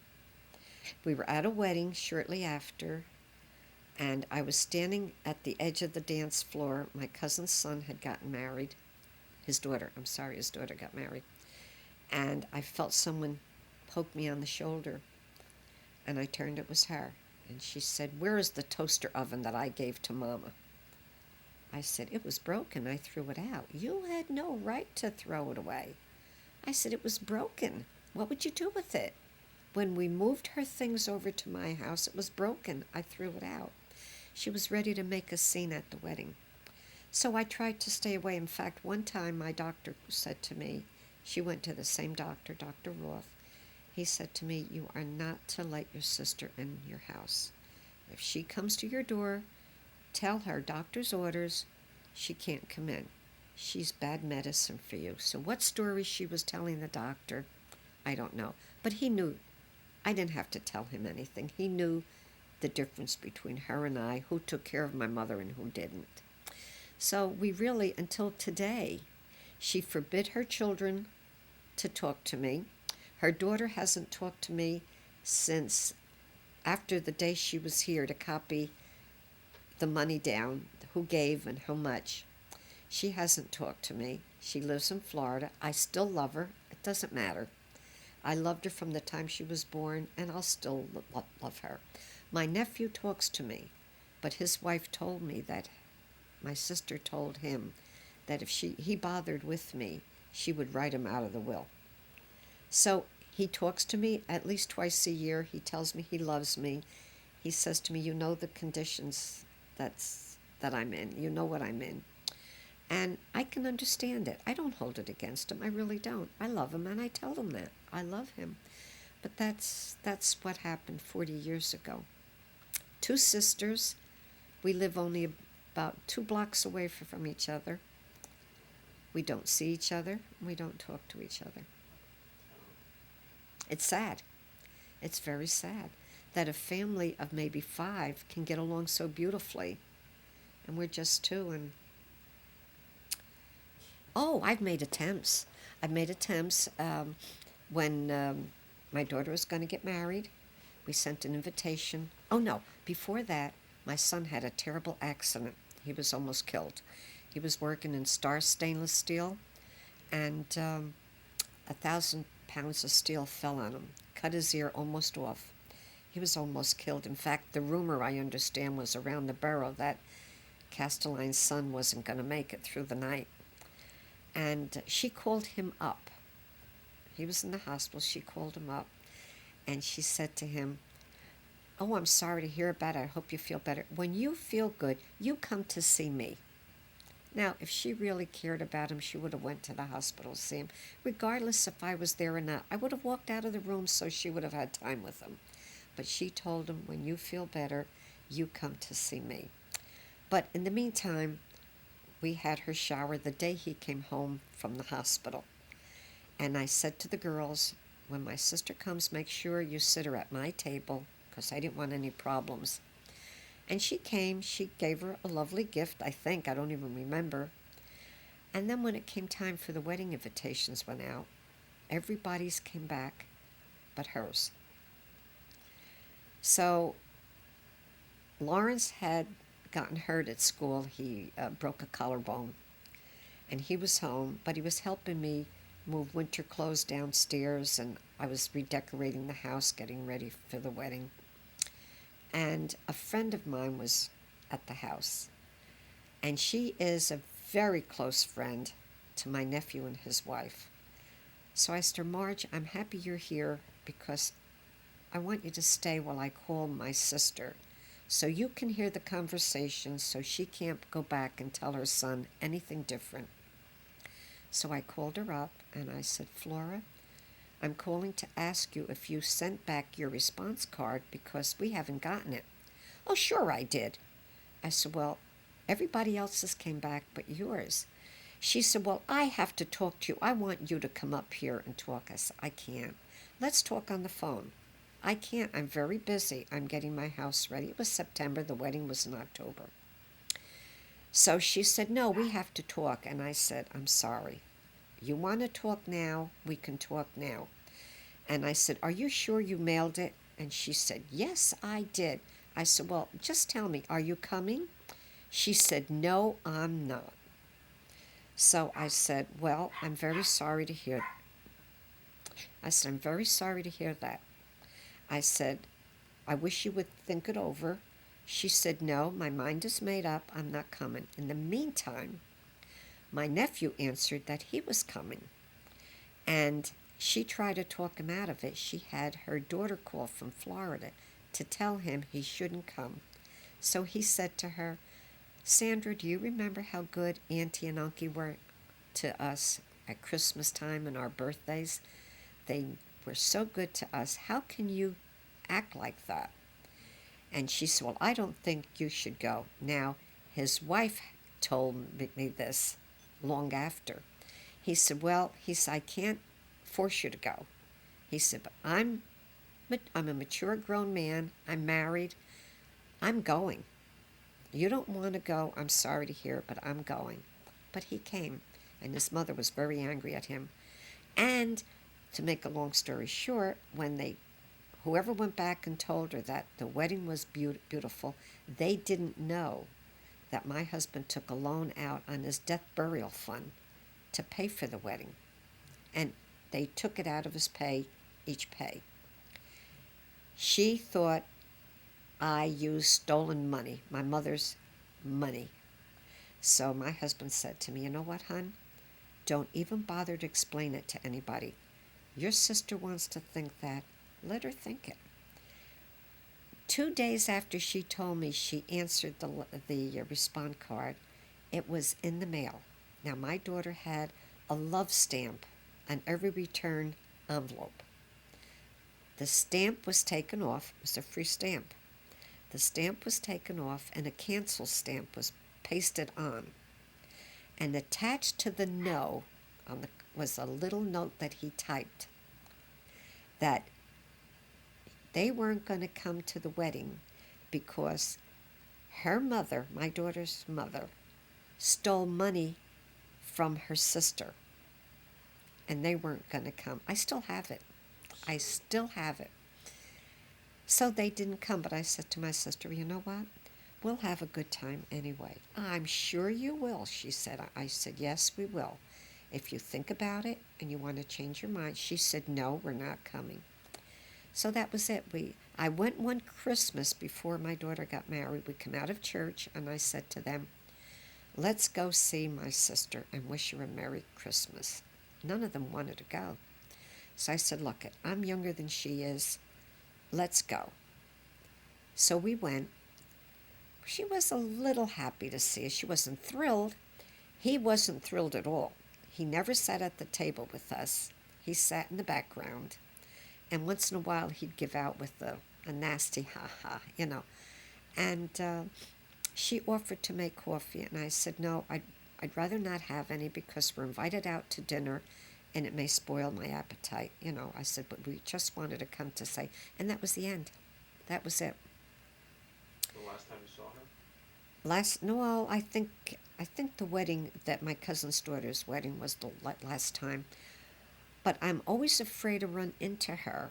We were at a wedding shortly after, and I was standing at the edge of the dance floor. My cousin's son had gotten married. His daughter got married. And I felt someone poke me on the shoulder. And I turned, it was her. And she said, where is the toaster oven that I gave to Mama? I said, it was broken. I threw it out. You had no right to throw it away. I said, it was broken. What would you do with it? When we moved her things over to my house, it was broken. I threw it out. She was ready to make a scene at the wedding. So I tried to stay away. In fact, one time my doctor said to me, she went to the same doctor, Dr. Roth. He said to me, you are not to let your sister in your house. If she comes to your door, tell her doctor's orders, she can't come in. She's bad medicine for you. So what story she was telling the doctor, I don't know. But he knew. I didn't have to tell him anything. He knew the difference between her and I, who took care of my mother and who didn't. So we really, until today, she forbid her children to talk to me. Her daughter hasn't talked to me since after the day she was here to copy the money down, who gave and how much. She hasn't talked to me. She lives in Florida. I still love her. It doesn't matter. I loved her from the time she was born, and I'll still love her. My nephew talks to me, but his wife told me that my sister told him that if he bothered with me, she would write him out of the will. So he talks to me at least twice a year. He tells me he loves me. He says to me, you know the conditions that I'm in. You know what I'm in. And I can understand it. I don't hold it against him. I really don't. I love him, and I tell him that. I love him. But that's what happened 40 years ago. 2 sisters. We live only about 2 blocks away from each other. We don't see each other. We don't talk to each other. It's sad. It's very sad that a family of maybe 5 can get along so beautifully, and we're just 2. And I've made attempts. When my daughter was going to get married. We sent an invitation. Oh no, before that, my son had a terrible accident. He was almost killed. He was working in Star Stainless Steel, and 1,000 pounds of steel fell on him, cut his ear almost off. He was almost killed. In fact, the rumor, I understand, was around the borough that Casteline's son wasn't going to make it through the night. And she called him up. He was in the hospital. She called him up, and she said to him, "Oh, I'm sorry to hear about it. I hope you feel better. When you feel good, you come to see me." Now, if she really cared about him, she would have went to the hospital to see him. Regardless if I was there or not, I would have walked out of the room so she would have had time with him. But she told him, when you feel better, you come to see me. But in the meantime, we had her shower the day he came home from the hospital. And I said to the girls, when my sister comes, make sure you sit her at my table, because I didn't want any problems. And she came. She gave her a lovely gift, I think. I don't even remember. And then when it came time for the wedding invitations went out, everybody's came back but hers. So Lawrence had gotten hurt at school. He broke a collarbone. And he was home, but he was helping me move winter clothes downstairs, and I was redecorating the house, getting ready for the wedding. And a friend of mine was at the house, and she is a very close friend to my nephew and his wife. So I said, "Marge, I'm happy you're here because I want you to stay while I call my sister so you can hear the conversation so she can't go back and tell her son anything different." So I called her up and I said, "Flora, I'm calling to ask you if you sent back your response card because we haven't gotten it." "Oh, sure I did." I said, "Well, everybody else's came back but yours." She said, "Well, I have to talk to you. I want you to come up here and talk." I said, "I can't. Let's talk on the phone." "I can't. I'm very busy. I'm getting my house ready." It was September. The wedding was in October. So she said, "No, we have to talk." And I said, "I'm sorry. You want to talk now? We can talk now." And I said, "Are you sure you mailed it?" And she said, "Yes, I did." I said, "Well, just tell me, are you coming?" She said, "No, I'm not." So I said, "Well, I'm very sorry to hear." I said, "I'm very sorry to hear that." I said, "I wish you would think it over." She said, "No, my mind is made up. I'm not coming." In the meantime, my nephew answered that he was coming, and she tried to talk him out of it. She had her daughter call from Florida to tell him he shouldn't come. So he said to her, "Sandra, do you remember how good Auntie and Uncle were to us at Christmas time and our birthdays? They were so good to us. How can you act like that?" And she said, well, I don't think you should go. Now, his wife told me this long after. He said, well, he said, I can't force you to go. He said, but I'm a mature grown man. I'm married. I'm going. You don't want to go. I'm sorry to hear it, but I'm going. But he came, and his mother was very angry at him. And to make a long story short, when whoever went back and told her that the wedding was beautiful, they didn't know that my husband took a loan out on his death burial fund to pay for the wedding. And they took it out of his pay, each pay. She thought I used stolen money, my mother's money. So my husband said to me, you know what, hon? Don't even bother to explain it to anybody. Your sister wants to think that. Let her think it. 2 days after she told me she answered the response card, it was in the mail. Now, my daughter had a love stamp on every return envelope. The stamp was taken off. It was a free stamp. The stamp was taken off, and a cancel stamp was pasted on. And attached to the no was a little note that he typed that they weren't going to come to the wedding because her mother, my daughter's mother, stole money from her sister, and they weren't going to come. I still have it. I still have it. So they didn't come, but I said to my sister, you know what? We'll have a good time anyway. I'm sure you will, she said. I said, yes, we will. If you think about it and you want to change your mind. She said, no, we're not coming. So that was it. I went one Christmas before my daughter got married. We come out of church, and I said to them, let's go see my sister and wish her a Merry Christmas. None of them wanted to go. So I said, look, I'm younger than she is. Let's go. So we went. She was a little happy to see us. She wasn't thrilled. He wasn't thrilled at all. He never sat at the table with us. He sat in the background. And once in a while, he'd give out with a nasty ha-ha, you know. And she offered to make coffee. And I said, no, I'd rather not have any because we're invited out to dinner and it may spoil my appetite. You know, I said, but we just wanted to come to say. And that was the end. That was it. The last time you saw her? No, I think the wedding, that my cousin's daughter's wedding was the last time. But I'm always afraid to run into her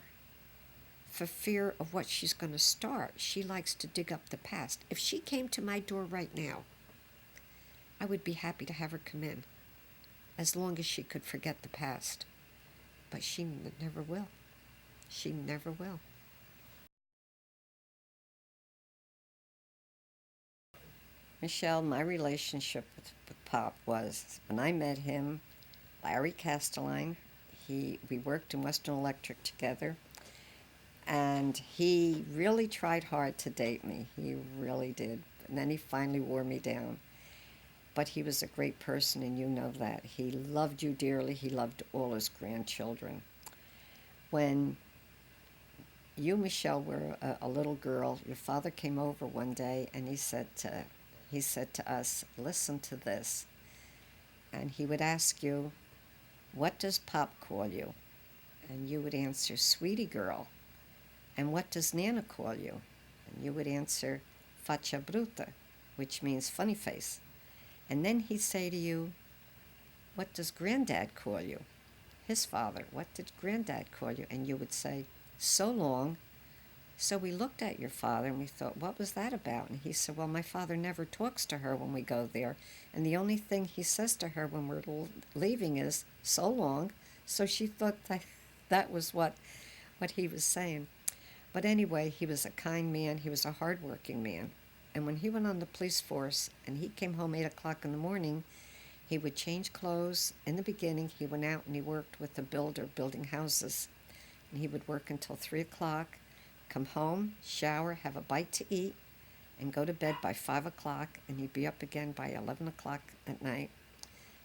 for fear of what she's going to start. She likes to dig up the past. If she came to my door right now, I would be happy to have her come in, as long as she could forget the past. But she never will. She never will. Michelle, my relationship with Pop was, when I met him, Larry Castelline, we worked in Western Electric together, and he really tried hard to date me. He really did. And then he finally wore me down. But he was a great person, and you know that. He loved you dearly. He loved all his grandchildren. When you, Michelle, were a little girl, your father came over one day, and he said to us, listen to this. And he would ask you, what does Pop call you? And you would answer, sweetie girl. And what does Nana call you? And you would answer, faccia bruta, which means funny face. And then he'd say to you, what does Granddad call you? His father, what did Granddad call you? And you would say, so long. So we looked at your father and we thought, what was that about? And he said, well, my father never talks to her when we go there. And the only thing he says to her when we're leaving is, so long. So she thought that was what he was saying. But anyway, he was a kind man. He was a hardworking man. And when he went on the police force and he came home 8 o'clock in the morning, he would change clothes. In the beginning, he went out and he worked with a builder building houses. And he would work until 3 o'clock. Come home, shower, have a bite to eat, and go to bed by 5 o'clock, and he'd be up again by 11 o'clock at night,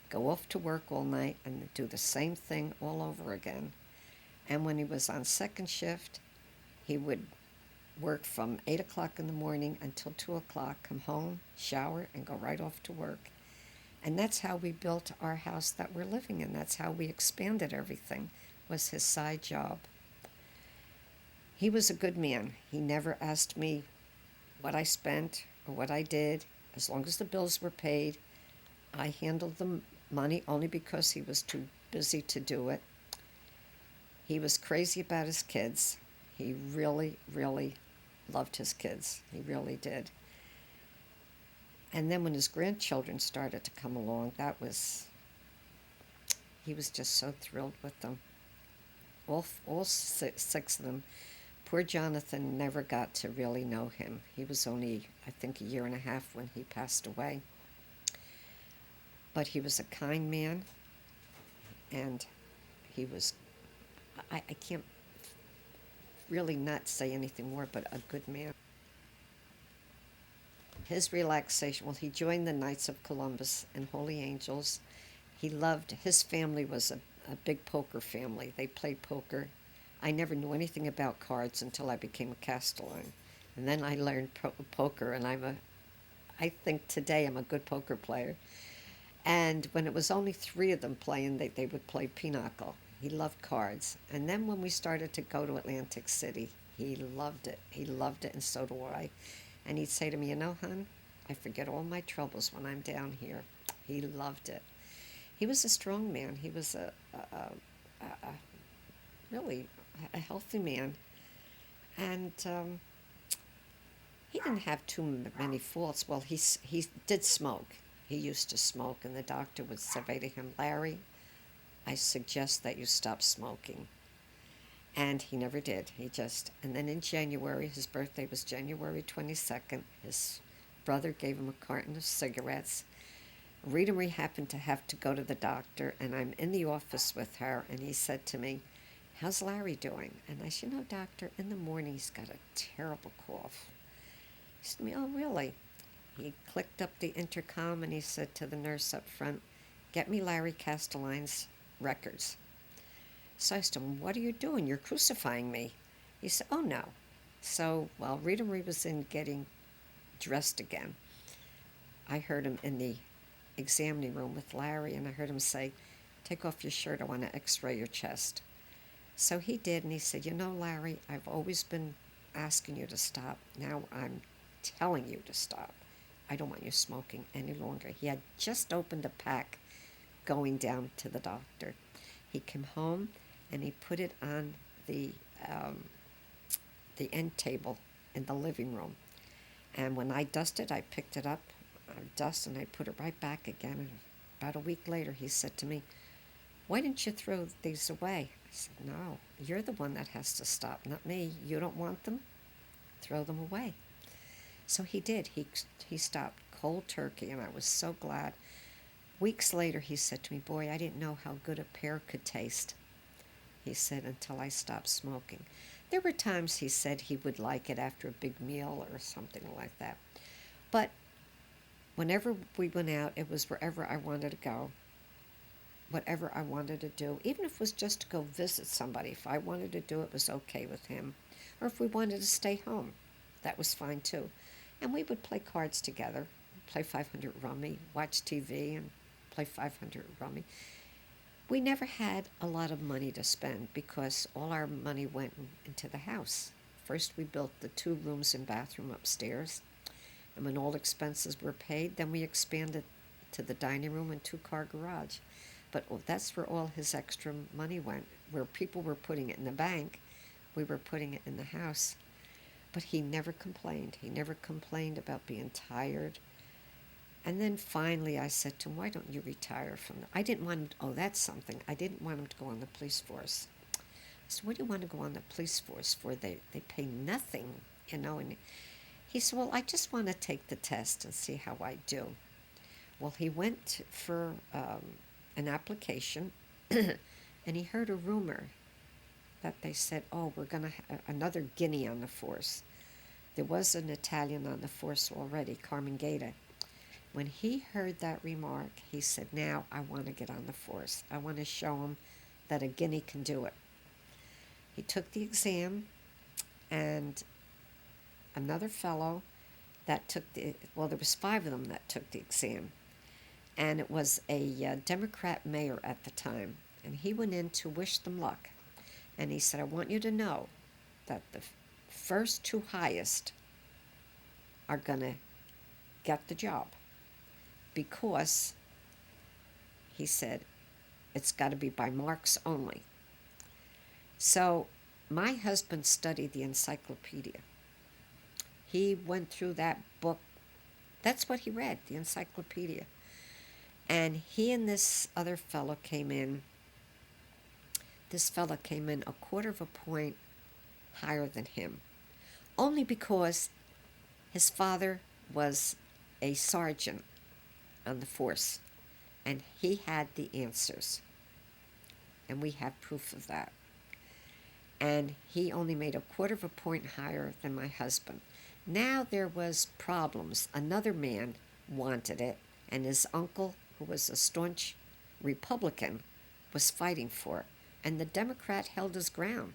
go off to work all night, and do the same thing all over again. And when he was on second shift, he would work from 8 o'clock in the morning until 2 o'clock, come home, shower, and go right off to work. And that's how we built our house that we're living in. That's how we expanded everything, was his side job. He was a good man. He never asked me what I spent or what I did. As long as the bills were paid, I handled the money only because he was too busy to do it. He was crazy about his kids. He really, really loved his kids. He really did. And then when his grandchildren started to come along, he was just so thrilled with them. All six of them. Poor Jonathan never got to really know him. He was only, I think, a year and a half when he passed away. But he was a kind man, and he was, I can't really not say anything more, but a good man. His relaxation, well, he joined the Knights of Columbus and Holy Angels. His family was a big poker family. They played poker. I never knew anything about cards until I became a Castellan. And then I learned poker, and I think today I'm a good poker player. And when it was only 3 of them playing, they would play pinochle. He loved cards. And then when we started to go to Atlantic City, he loved it. He loved it, and so do I. And he'd say to me, you know, hon, I forget all my troubles when I'm down here. He loved it. He was a strong man. He was really a healthy man. And he didn't have too many faults. Well, he did smoke. He used to smoke, and the doctor would say to him, Larry, I suggest that you stop smoking. And he never did. And then in January, his birthday was January 22nd, his brother gave him a carton of cigarettes. Rita Marie happened to have to go to the doctor, and I'm in the office with her, and he said to me, how's Larry doing? And I said, doctor, in the morning he's got a terrible cough. He said to me, oh, really? He clicked up the intercom, and he said to the nurse up front, get me Larry Castellan's records. So I said to him, what are you doing? You're crucifying me. He said, oh, no. So while Rita Marie was in getting dressed again, I heard him in the examining room with Larry, and I heard him say, take off your shirt, I want to x-ray your chest. So he did, and he said, Larry, I've always been asking you to stop. Now I'm telling you to stop. I don't want you smoking any longer. He had just opened a pack going down to the doctor. He came home, and he put it on the end table in the living room. And when I dusted, I picked it up, and I put it right back again. And about a week later, he said to me, why didn't you throw these away? I said, no, you're the one that has to stop, not me. You don't want them? Throw them away. So he did. He stopped cold turkey, and I was so glad. Weeks later, he said to me, boy, I didn't know how good a pear could taste. He said, until I stopped smoking. There were times he said he would like it after a big meal or something like that. But whenever we went out, it was wherever I wanted to go, whatever I wanted to do. Even if it was just to go visit somebody, if I wanted to do it, it was okay with him. Or if we wanted to stay home, that was fine too. And we would play cards together, play 500 rummy, watch TV, and play 500 rummy. We never had a lot of money to spend because all our money went into the house. First, we built the 2 rooms and bathroom upstairs. And when all expenses were paid, then we expanded to the dining room and 2-car garage. But that's where all his extra money went. Where people were putting it in the bank, we were putting it in the house. But he never complained. He never complained about being tired. And then finally I said to him, why don't you retire from I didn't want him to, that's something. I didn't want him to go on the police force. I said, what do you want to go on the police force for? They pay nothing, And he said, well, I just want to take the test and see how I do. Well, he went for an application, and he heard a rumor that they said, oh, we're going to have another Guinea on the force. There was an Italian on the force already, Carmen Gaeta. When he heard that remark, he said, now I want to get on the force. I want to show him that a Guinea can do it. He took the exam, and another fellow that took there was 5 of them that took the exam. And it was a Democrat mayor at the time. And he went in to wish them luck. And he said, I want you to know that the first 2 highest are going to get the job. Because, he said, it's got to be by marks only. So my husband studied the encyclopedia. He went through that book. That's what he read, the encyclopedia. And he and this other fellow came in. This fellow came in a quarter of a point higher than him. Only because his father was a sergeant on the force. And he had the answers. And we have proof of that. And he only made a quarter of a point higher than my husband. Now there was problems. Another man wanted it, and his uncle, who was a staunch Republican, was fighting for it. And the Democrat held his ground.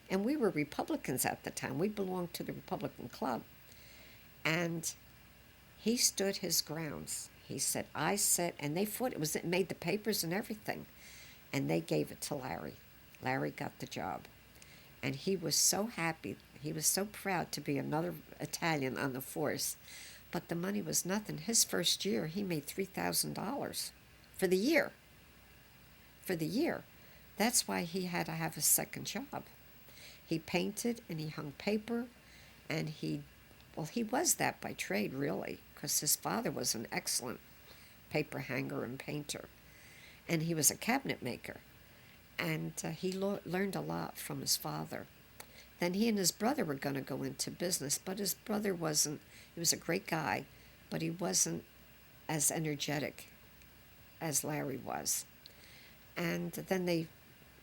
And we were Republicans at the time. We belonged to the Republican Club. And he stood his grounds. He said, I said, and they fought. It made the papers and everything. And they gave it to Larry. Larry got the job. And he was so happy. He was so proud to be another Italian on the force. But the money was nothing. His first year, he made $3,000 for the year. For the year. That's why he had to have a second job. He painted and he hung paper, and he was that by trade, really, because his father was an excellent paper hanger and painter. And he was a cabinet maker. And he learned a lot from his father. Then he and his brother were going to go into business, but his brother wasn't. He was a great guy, but he wasn't as energetic as Larry was. And then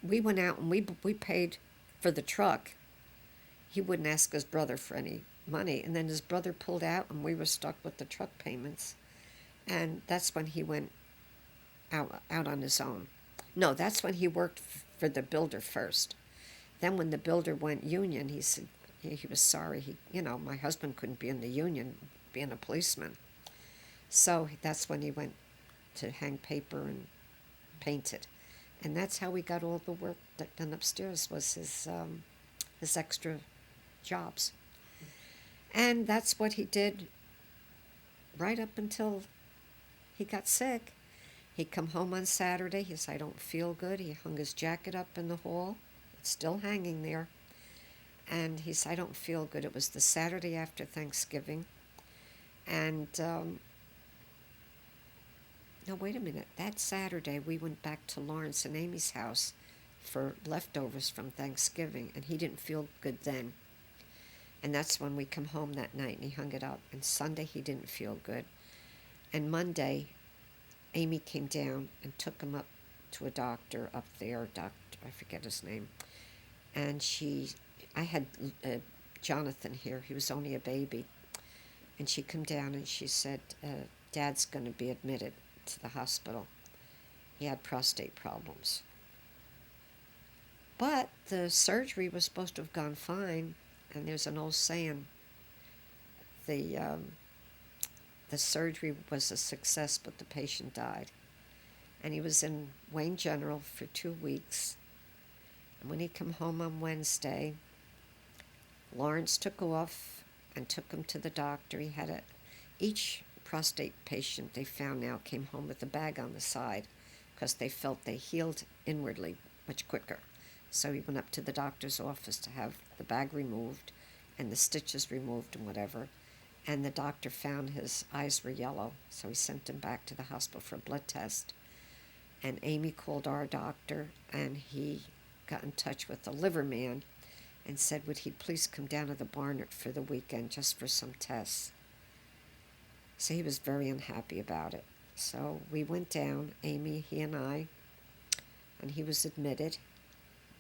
we went out and we paid for the truck. He wouldn't ask his brother for any money, and then his brother pulled out, and we were stuck with the truck payments. And that's when he went out on his own. No, that's when he worked for the builder first. Then when the builder went union, he said he was sorry. My husband couldn't be in the union, being a policeman. So that's when he went to hang paper and paint it. And that's how we got all the work done upstairs, was his extra jobs. And that's what he did right up until he got sick. He'd come home on Saturday. He said, I don't feel good. He hung his jacket up in the hall. It's still hanging there. And he said, I don't feel good. It was the Saturday after Thanksgiving. And, no, wait a minute. That Saturday, we went back to Lawrence and Amy's house for leftovers from Thanksgiving. And he didn't feel good then. And that's when we come home that night, and he hung it up. And Sunday, he didn't feel good. And Monday, Amy came down and took him up to a doctor up there, I forget his name. And I had Jonathan here. He was only a baby. And she came down and she said, Dad's going to be admitted to the hospital. He had prostate problems. But the surgery was supposed to have gone fine. And there's an old saying, the surgery was a success, but the patient died. And he was in Wayne General for 2 weeks. And when he came home on Wednesday, Lawrence took off and took him to the doctor. He had each prostate patient they found now came home with a bag on the side because they felt they healed inwardly much quicker. So he went up to the doctor's office to have the bag removed and the stitches removed and whatever. And the doctor found his eyes were yellow, so he sent him back to the hospital for a blood test. And Amy called our doctor, and he got in touch with the liver man and said, would he please come down to the Barnard for the weekend just for some tests? So he was very unhappy about it. So we went down, Amy, he and I, and he was admitted.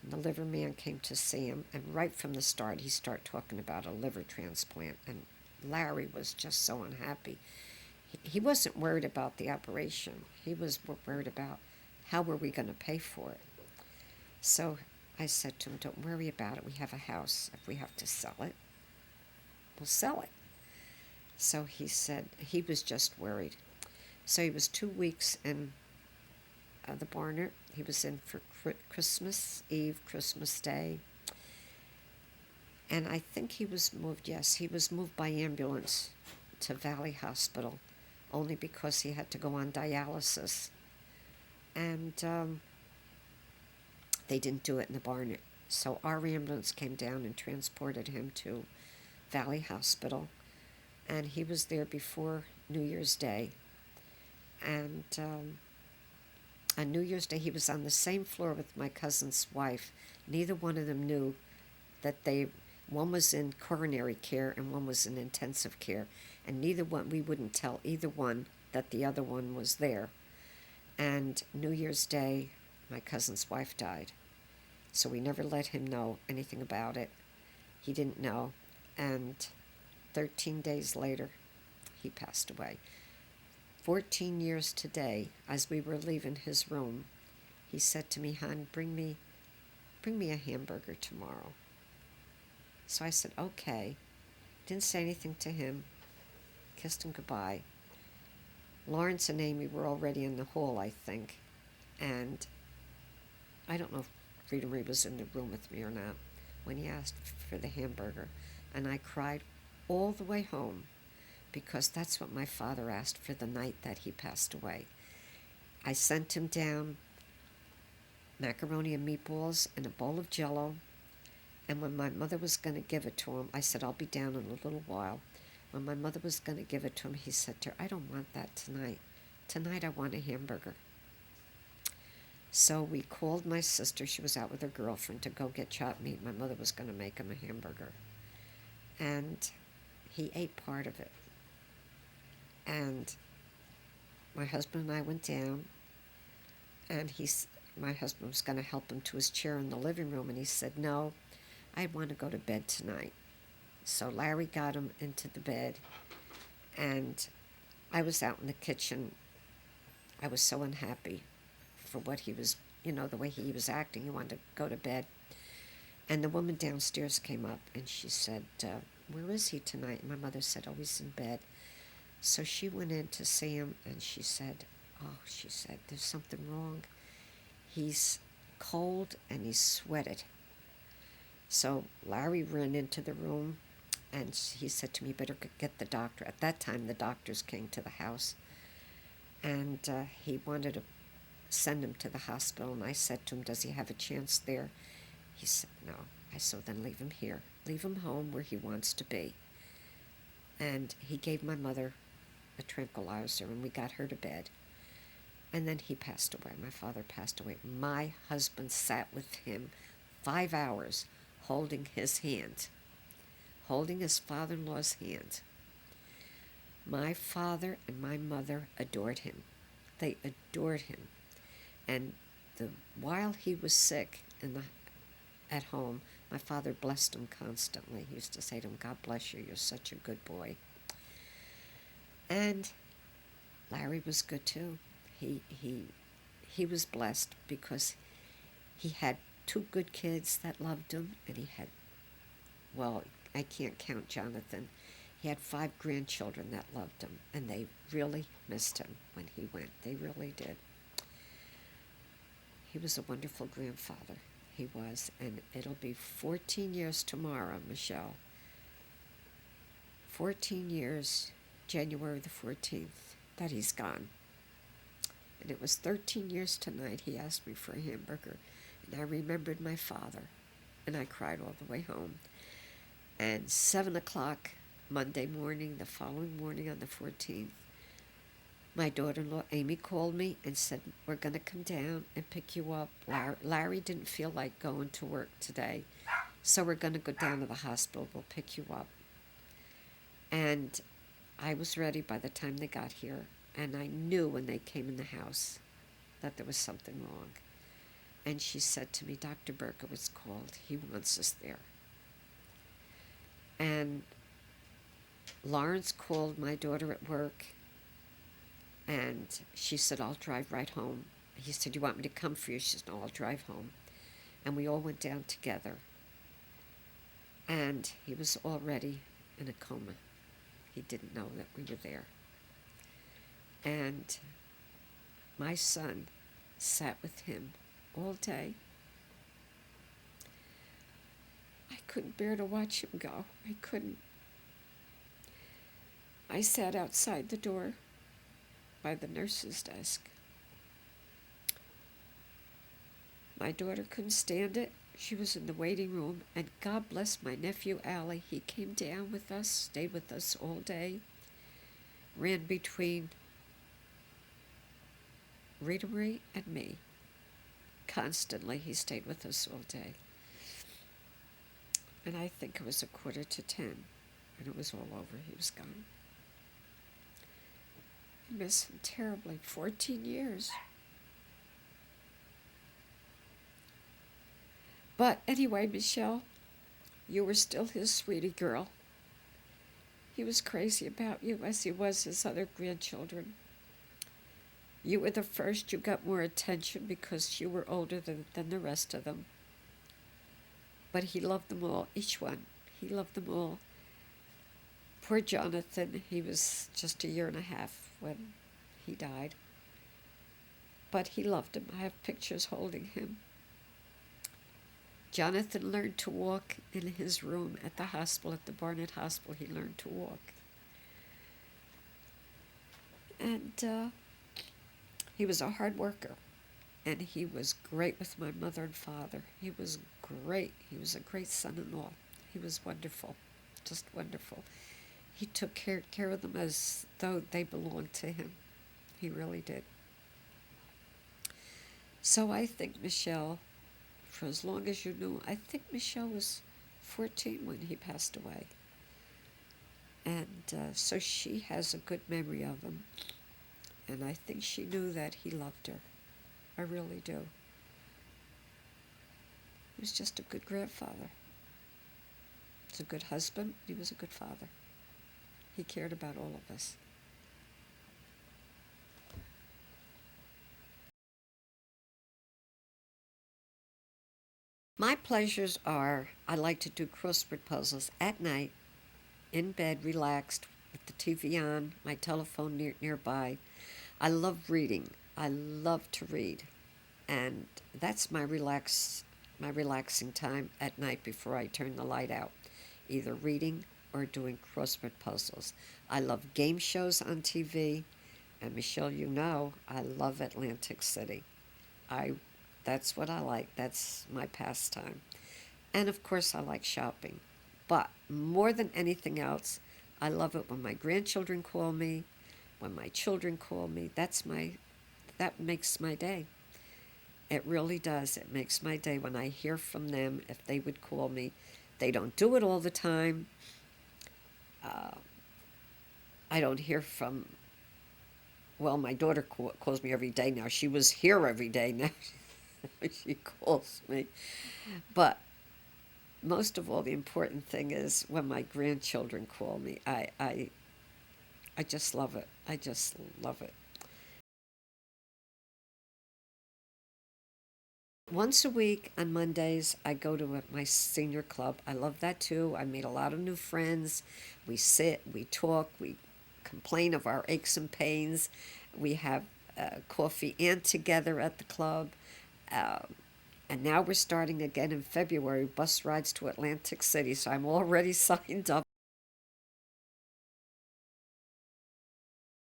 And the liver man came to see him, and right from the start, he started talking about a liver transplant, and Larry was just so unhappy. He wasn't worried about the operation. He was worried about how were we going to pay for it. So I said to him, don't worry about it. We have a house if we have to sell it. we'll sell it. So he said he was just worried. So he was 2 weeks in the Barnard. He was in for Christmas Eve, Christmas Day. And I think he was moved, yes, he was moved by ambulance to Valley Hospital only because he had to go on dialysis. And they didn't do it in the Barnard. So our ambulance came down and transported him to Valley Hospital. And he was there before New Year's Day. And on New Year's Day, he was on the same floor with my cousin's wife. Neither one of them knew that one was in coronary care and one was in intensive care. And we wouldn't tell either one that the other one was there. And New Year's Day, my cousin's wife died. So we never let him know anything about it. He didn't know. And 13 days later, he passed away. 14 years today, as we were leaving his room, he said to me, "Hon, bring me a hamburger tomorrow." So I said, okay. Didn't say anything to him. Kissed him goodbye. Lawrence and Amy were already in the hall, I think. And I don't know if Frida Marie was in the room with me or not when he asked for the hamburger. And I cried all the way home because that's what my father asked for the night that he passed away. I sent him down macaroni and meatballs and a bowl of Jell-O. And when my mother was going to give it to him, I said, "I'll be down in a little while." When my mother was going to give it to him, he said to her, "I don't want that tonight. Tonight I want a hamburger." So we called my sister. She was out with her girlfriend to go get chopped meat. My mother was going to make him a hamburger. And he ate part of it. And my husband and I went down, and my husband was going to help him to his chair in the living room, and he said, "No, I want to go to bed tonight." So Larry got him into the bed, and I was out in the kitchen. I was so unhappy for what he was, the way he was acting. He wanted to go to bed. And the woman downstairs came up, and she said, "Where is he tonight?" And my mother said, "Oh, he's in bed." So she went in to see him, and she said, "There's something wrong. He's cold, and he's sweated." So Larry ran into the room, and he said to me, "Better get the doctor." At that time, the doctors came to the house, and he wanted to send him to the hospital. And I said to him, "Does he have a chance there?" He said, "No." I said, "Then leave him here. Leave him home where he wants to be." And he gave my mother a tranquilizer, and we got her to bed. And then he passed away. My father passed away. My husband sat with him 5 hours holding his hand, holding his father-in-law's hand. My father and my mother adored him. They adored him. And while he was sick at home, my father blessed him constantly. He used to say to him, "God bless you, you're such a good boy." And Larry was good too. He was blessed because he had 2 good kids that loved him, and he had, well, I can't count Jonathan. He had 5 grandchildren that loved him, and they really missed him when he went. They really did. He was a wonderful grandfather. He was, and it'll be 14 years tomorrow, Michelle. 14 years, January the 14th, that he's gone. And it was 13 years tonight he asked me for a hamburger. And I remembered my father, and I cried all the way home. And 7 o'clock Monday morning, the following morning on the 14th, my daughter-in-law Amy called me and said, "We're going to come down and pick you up." Larry didn't feel like going to work today, so we're going to go down to the hospital. We'll pick you up. And I was ready by the time they got here, and I knew when they came in the house that there was something wrong. And she said to me, "Dr. Berkowitz called. He wants us there." And Lawrence called my daughter at work, and she said, "I'll drive right home." He said, "You want me to come for you?" She said, "No, I'll drive home." And we all went down together. And he was all ready in a coma. He didn't know that we were there. And my son sat with him all day. I couldn't bear to watch him go. I couldn't. I sat outside the door by the nurse's desk. My daughter couldn't stand it. She was in the waiting room, and God bless my nephew, Allie. He came down with us, stayed with us all day, ran between Rita Marie and me. Constantly, he stayed with us all day. And I think it was 9:45, and it was all over. He was gone. I miss him terribly. 14 years. But anyway, Michelle, you were still his sweetie girl. He was crazy about you, as he was his other grandchildren. You were the first. You got more attention because you were older than the rest of them. But he loved them all, each one. He loved them all. Poor Jonathan, he was just 1.5 years when he died. But he loved him. I have pictures holding him. Jonathan learned to walk in his room at the hospital, at the Barnett Hospital. He learned to walk. And he was a hard worker. And he was great with my mother and father. He was great. He was a great son-in-law. He was wonderful, just wonderful. He took care of them as though they belonged to him. He really did. So I think Michelle, for as long as you knew, I think Michelle was 14 when he passed away. And so she has a good memory of him. And I think she knew that he loved her. I really do. He was just a good grandfather. He was a good husband. He was a good father. He cared about all of us. My pleasures are, I like to do crossword puzzles at night, in bed, relaxed, with the TV on, my telephone nearby. I love reading. I love to read. And that's my relaxing time at night before I turn the light out, either reading or doing crossword puzzles. I love game shows on TV, and Michelle, you know, I love Atlantic City. That's what I like. That's my pastime. And of course, I like shopping. But more than anything else, I love it when my grandchildren call me, when my children call me. That makes my day. It really does. It makes my day when I hear from them, if they would call me. They don't do it all the time. I don't hear from, well, my daughter calls me every day now. She was here every day now. She calls me. But most of all, the important thing is when my grandchildren call me. I just love it. I just love it. Once a week on Mondays, I go to my senior club. I love that too. I made a lot of new friends. We sit, we talk, we complain of our aches and pains. We have coffee and together at the club. And now we're starting again in February, bus rides to Atlantic City, so I'm already signed up.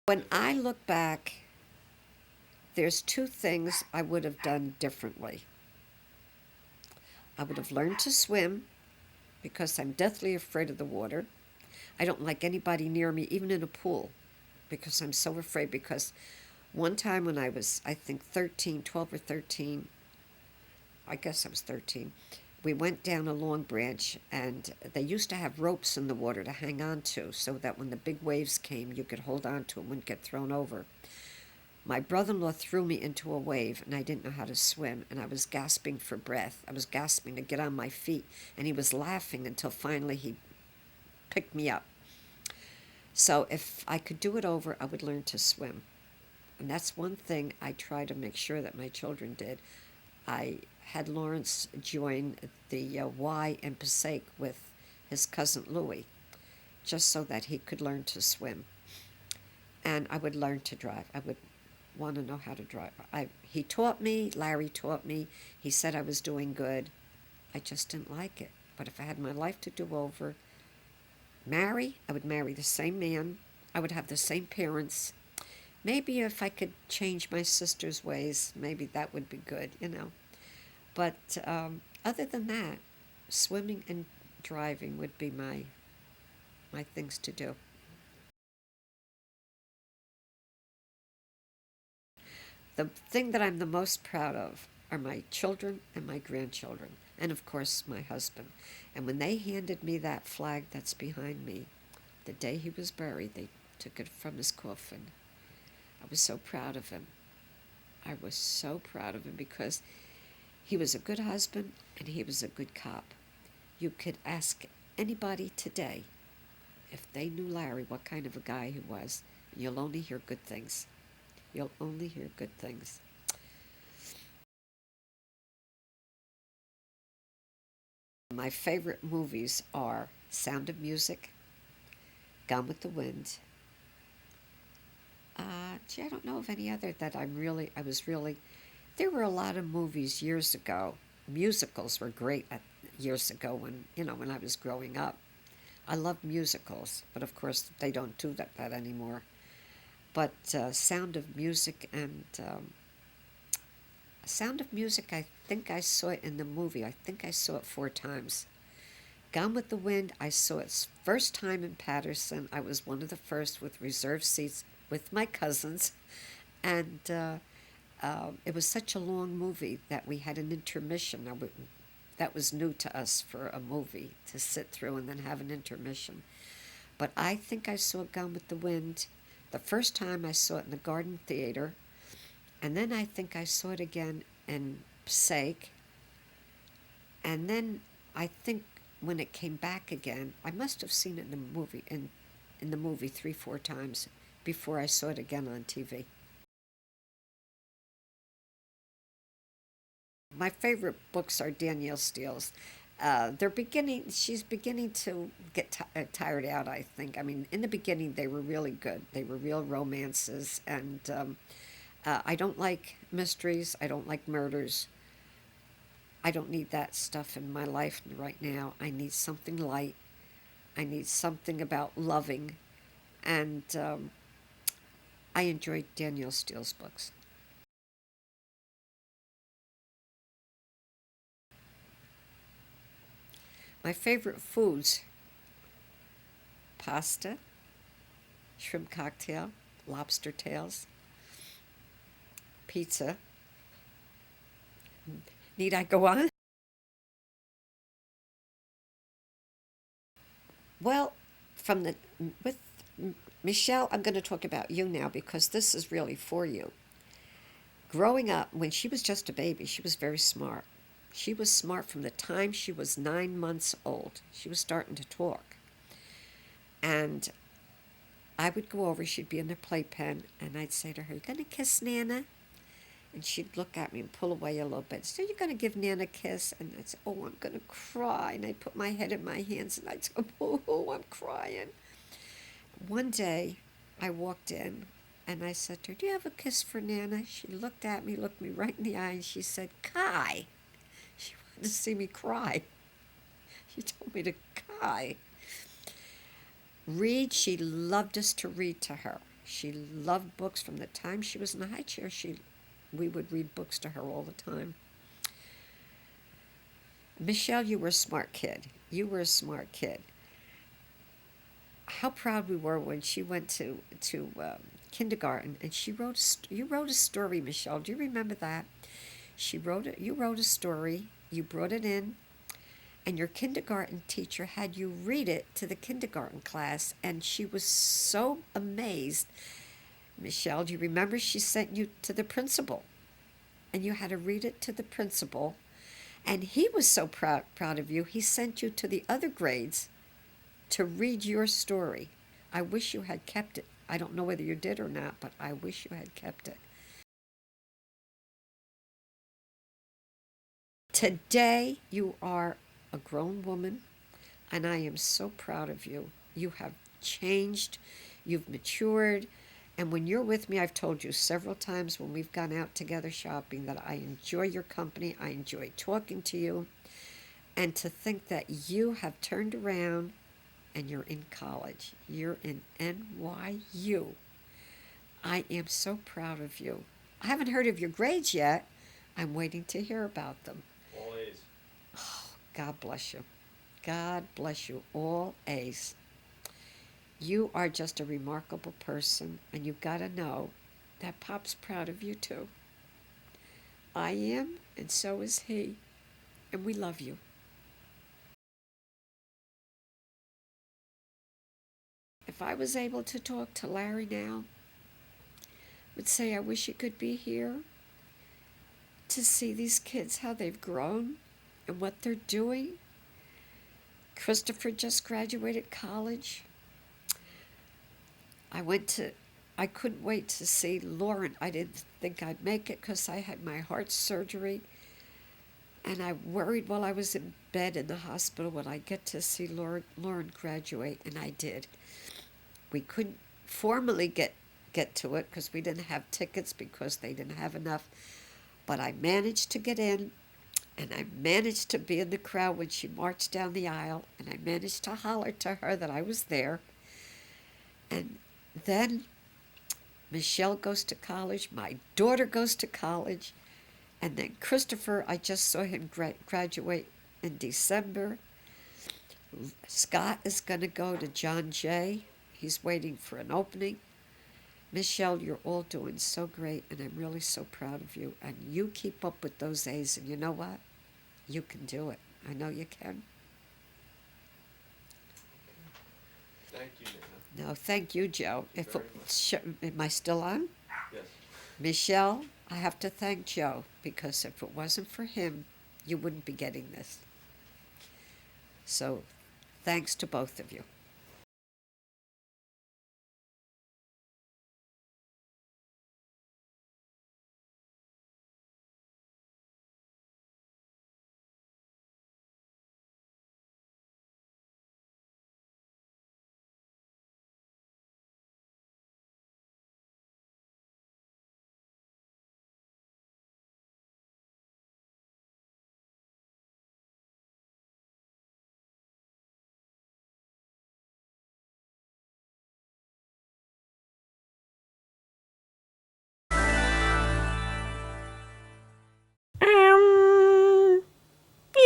When I look back, there's 2 things I would have done differently. I would have learned to swim because I'm deathly afraid of the water. I don't like anybody near me, even in a pool, because I'm so afraid. Because one time when I was, I think 12 or 13, I guess I was 13, we went down a Long Branch, and they used to have ropes in the water to hang on to so that when the big waves came, you could hold on to them, wouldn't get thrown over. My brother-in-law threw me into a wave, and I didn't know how to swim, and I was gasping for breath. I was gasping to get on my feet, and he was laughing until finally he picked me up. So if I could do it over, I would learn to swim. And that's one thing I try to make sure that my children did. I had Lawrence join the Y in Passaic with his cousin Louie. just so that he could learn to swim. And I would learn to drive. I would want to know how to drive. He taught me, Larry taught me. He said I was doing good. I just didn't like it. But if I had my life to do over, I would marry the same man. I would have the same parents. Maybe if I could change my sister's ways, maybe that would be good, you know. But other than that, swimming and driving would be my things to do. The thing that I'm the most proud of are my children and my grandchildren, and of course my husband. And when they handed me that flag that's behind me, the day he was buried, they took it from his coffin. I was so proud of him. I was so proud of him because he was a good husband and he was a good cop. You could ask anybody today if they knew Larry what kind of a guy he was, and you'll only hear good things. You'll only hear good things. My favorite movies are Sound of Music, Gone with the Wind. I don't know of any other that there were a lot of movies years ago. Musicals were great years ago when I was growing up. I love musicals, but of course they don't do that anymore. But Sound of Music and Sound of Music, I think I saw it in the movie. I think I saw it 4 times. Gone with the Wind, I saw it first time in Patterson. I was one of the first with reserved seats with my cousins. And it was such a long movie that we had an intermission. That was new to us for a movie, to sit through and then have an intermission. But I think I saw Gone with the Wind. The first time I saw it in the Garden Theater, and then I think I saw it again in Passaic, and then I think when it came back again, I must have seen it in the movie 3-4 times before I saw it again on TV. My favorite books are Danielle Steele's. She's beginning to get tired out, I think. I mean, in the beginning, they were really good. They were real romances, and I don't like mysteries. I don't like murders. I don't need that stuff in my life right now. I need something light. I need something about loving, and I enjoy Danielle Steele's books. My favorite foods: pasta, shrimp cocktail, lobster tails, pizza. Need I go on? Well, with Michelle, I'm going to talk about you now because this is really for you. Growing up, when she was just a baby, she was very smart. She was smart from the time she was 9 months old. She was starting to talk. And I would go over, she'd be in the playpen, and I'd say to her, "You gonna kiss Nana?" And she'd look at me and pull away a little bit. So, "You're gonna give Nana a kiss?" And I'd say, "Oh, I'm gonna cry." And I'd put my head in my hands and I'd say, "Oh, I'm crying." One day I walked in and I said to her, "Do you have a kiss for Nana?" She looked me right in the eye, and she said, "Kai." She wanted to see me cry. She told me to cry. Read, she loved us to read to her. She loved books from the time she was in the high chair. We would read books to her all the time. Michelle, you were a smart kid. You were a smart kid. How proud we were when she went to kindergarten, and you wrote a story, Michelle. Do you remember that? You wrote a story, you brought it in, and your kindergarten teacher had you read it to the kindergarten class, and she was so amazed. Michelle, do you remember she sent you to the principal, and you had to read it to the principal, and he was so proud of you, he sent you to the other grades to read your story. I wish you had kept it. I don't know whether you did or not, but I wish you had kept it. Today, you are a grown woman, and I am so proud of you. You have changed, you've matured. And when you're with me, I've told you several times when we've gone out together shopping that I enjoy your company, I enjoy talking to you. And to think that you have turned around and you're in college, you're in NYU. I am so proud of you. I haven't heard of your grades yet. I'm waiting to hear about them. All A's. God bless you. God bless you. All A's. You are just a remarkable person, and you've got to know that Pop's proud of you too. I am, and so is he, and we love you. If I was able to talk to Larry now, I would say I wish he could be here to see these kids, how they've grown and what they're doing. Christopher just graduated college. I couldn't wait to see Lauren. I didn't think I'd make it because I had my heart surgery. And I worried while I was in bed in the hospital would I get to see Lauren graduate, and I did. We couldn't formally get to it because we didn't have tickets because they didn't have enough. But I managed to get in, and I managed to be in the crowd when she marched down the aisle, and I managed to holler to her that I was there. And then Michelle goes to college, my daughter goes to college, and then Christopher, I just saw him graduate in December. Scott is going to go to John Jay. He's waiting for an opening. Michelle, you're all doing so great, and I'm really so proud of you. And you keep up with those A's, and you know what? You can do it. I know you can. Thank you, Nana. No, thank you, Joe. Am I still on? Yes. Michelle, I have to thank Joe, because if it wasn't for him, you wouldn't be getting this. So, thanks to both of you.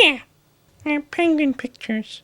Yeah. Penguin pictures.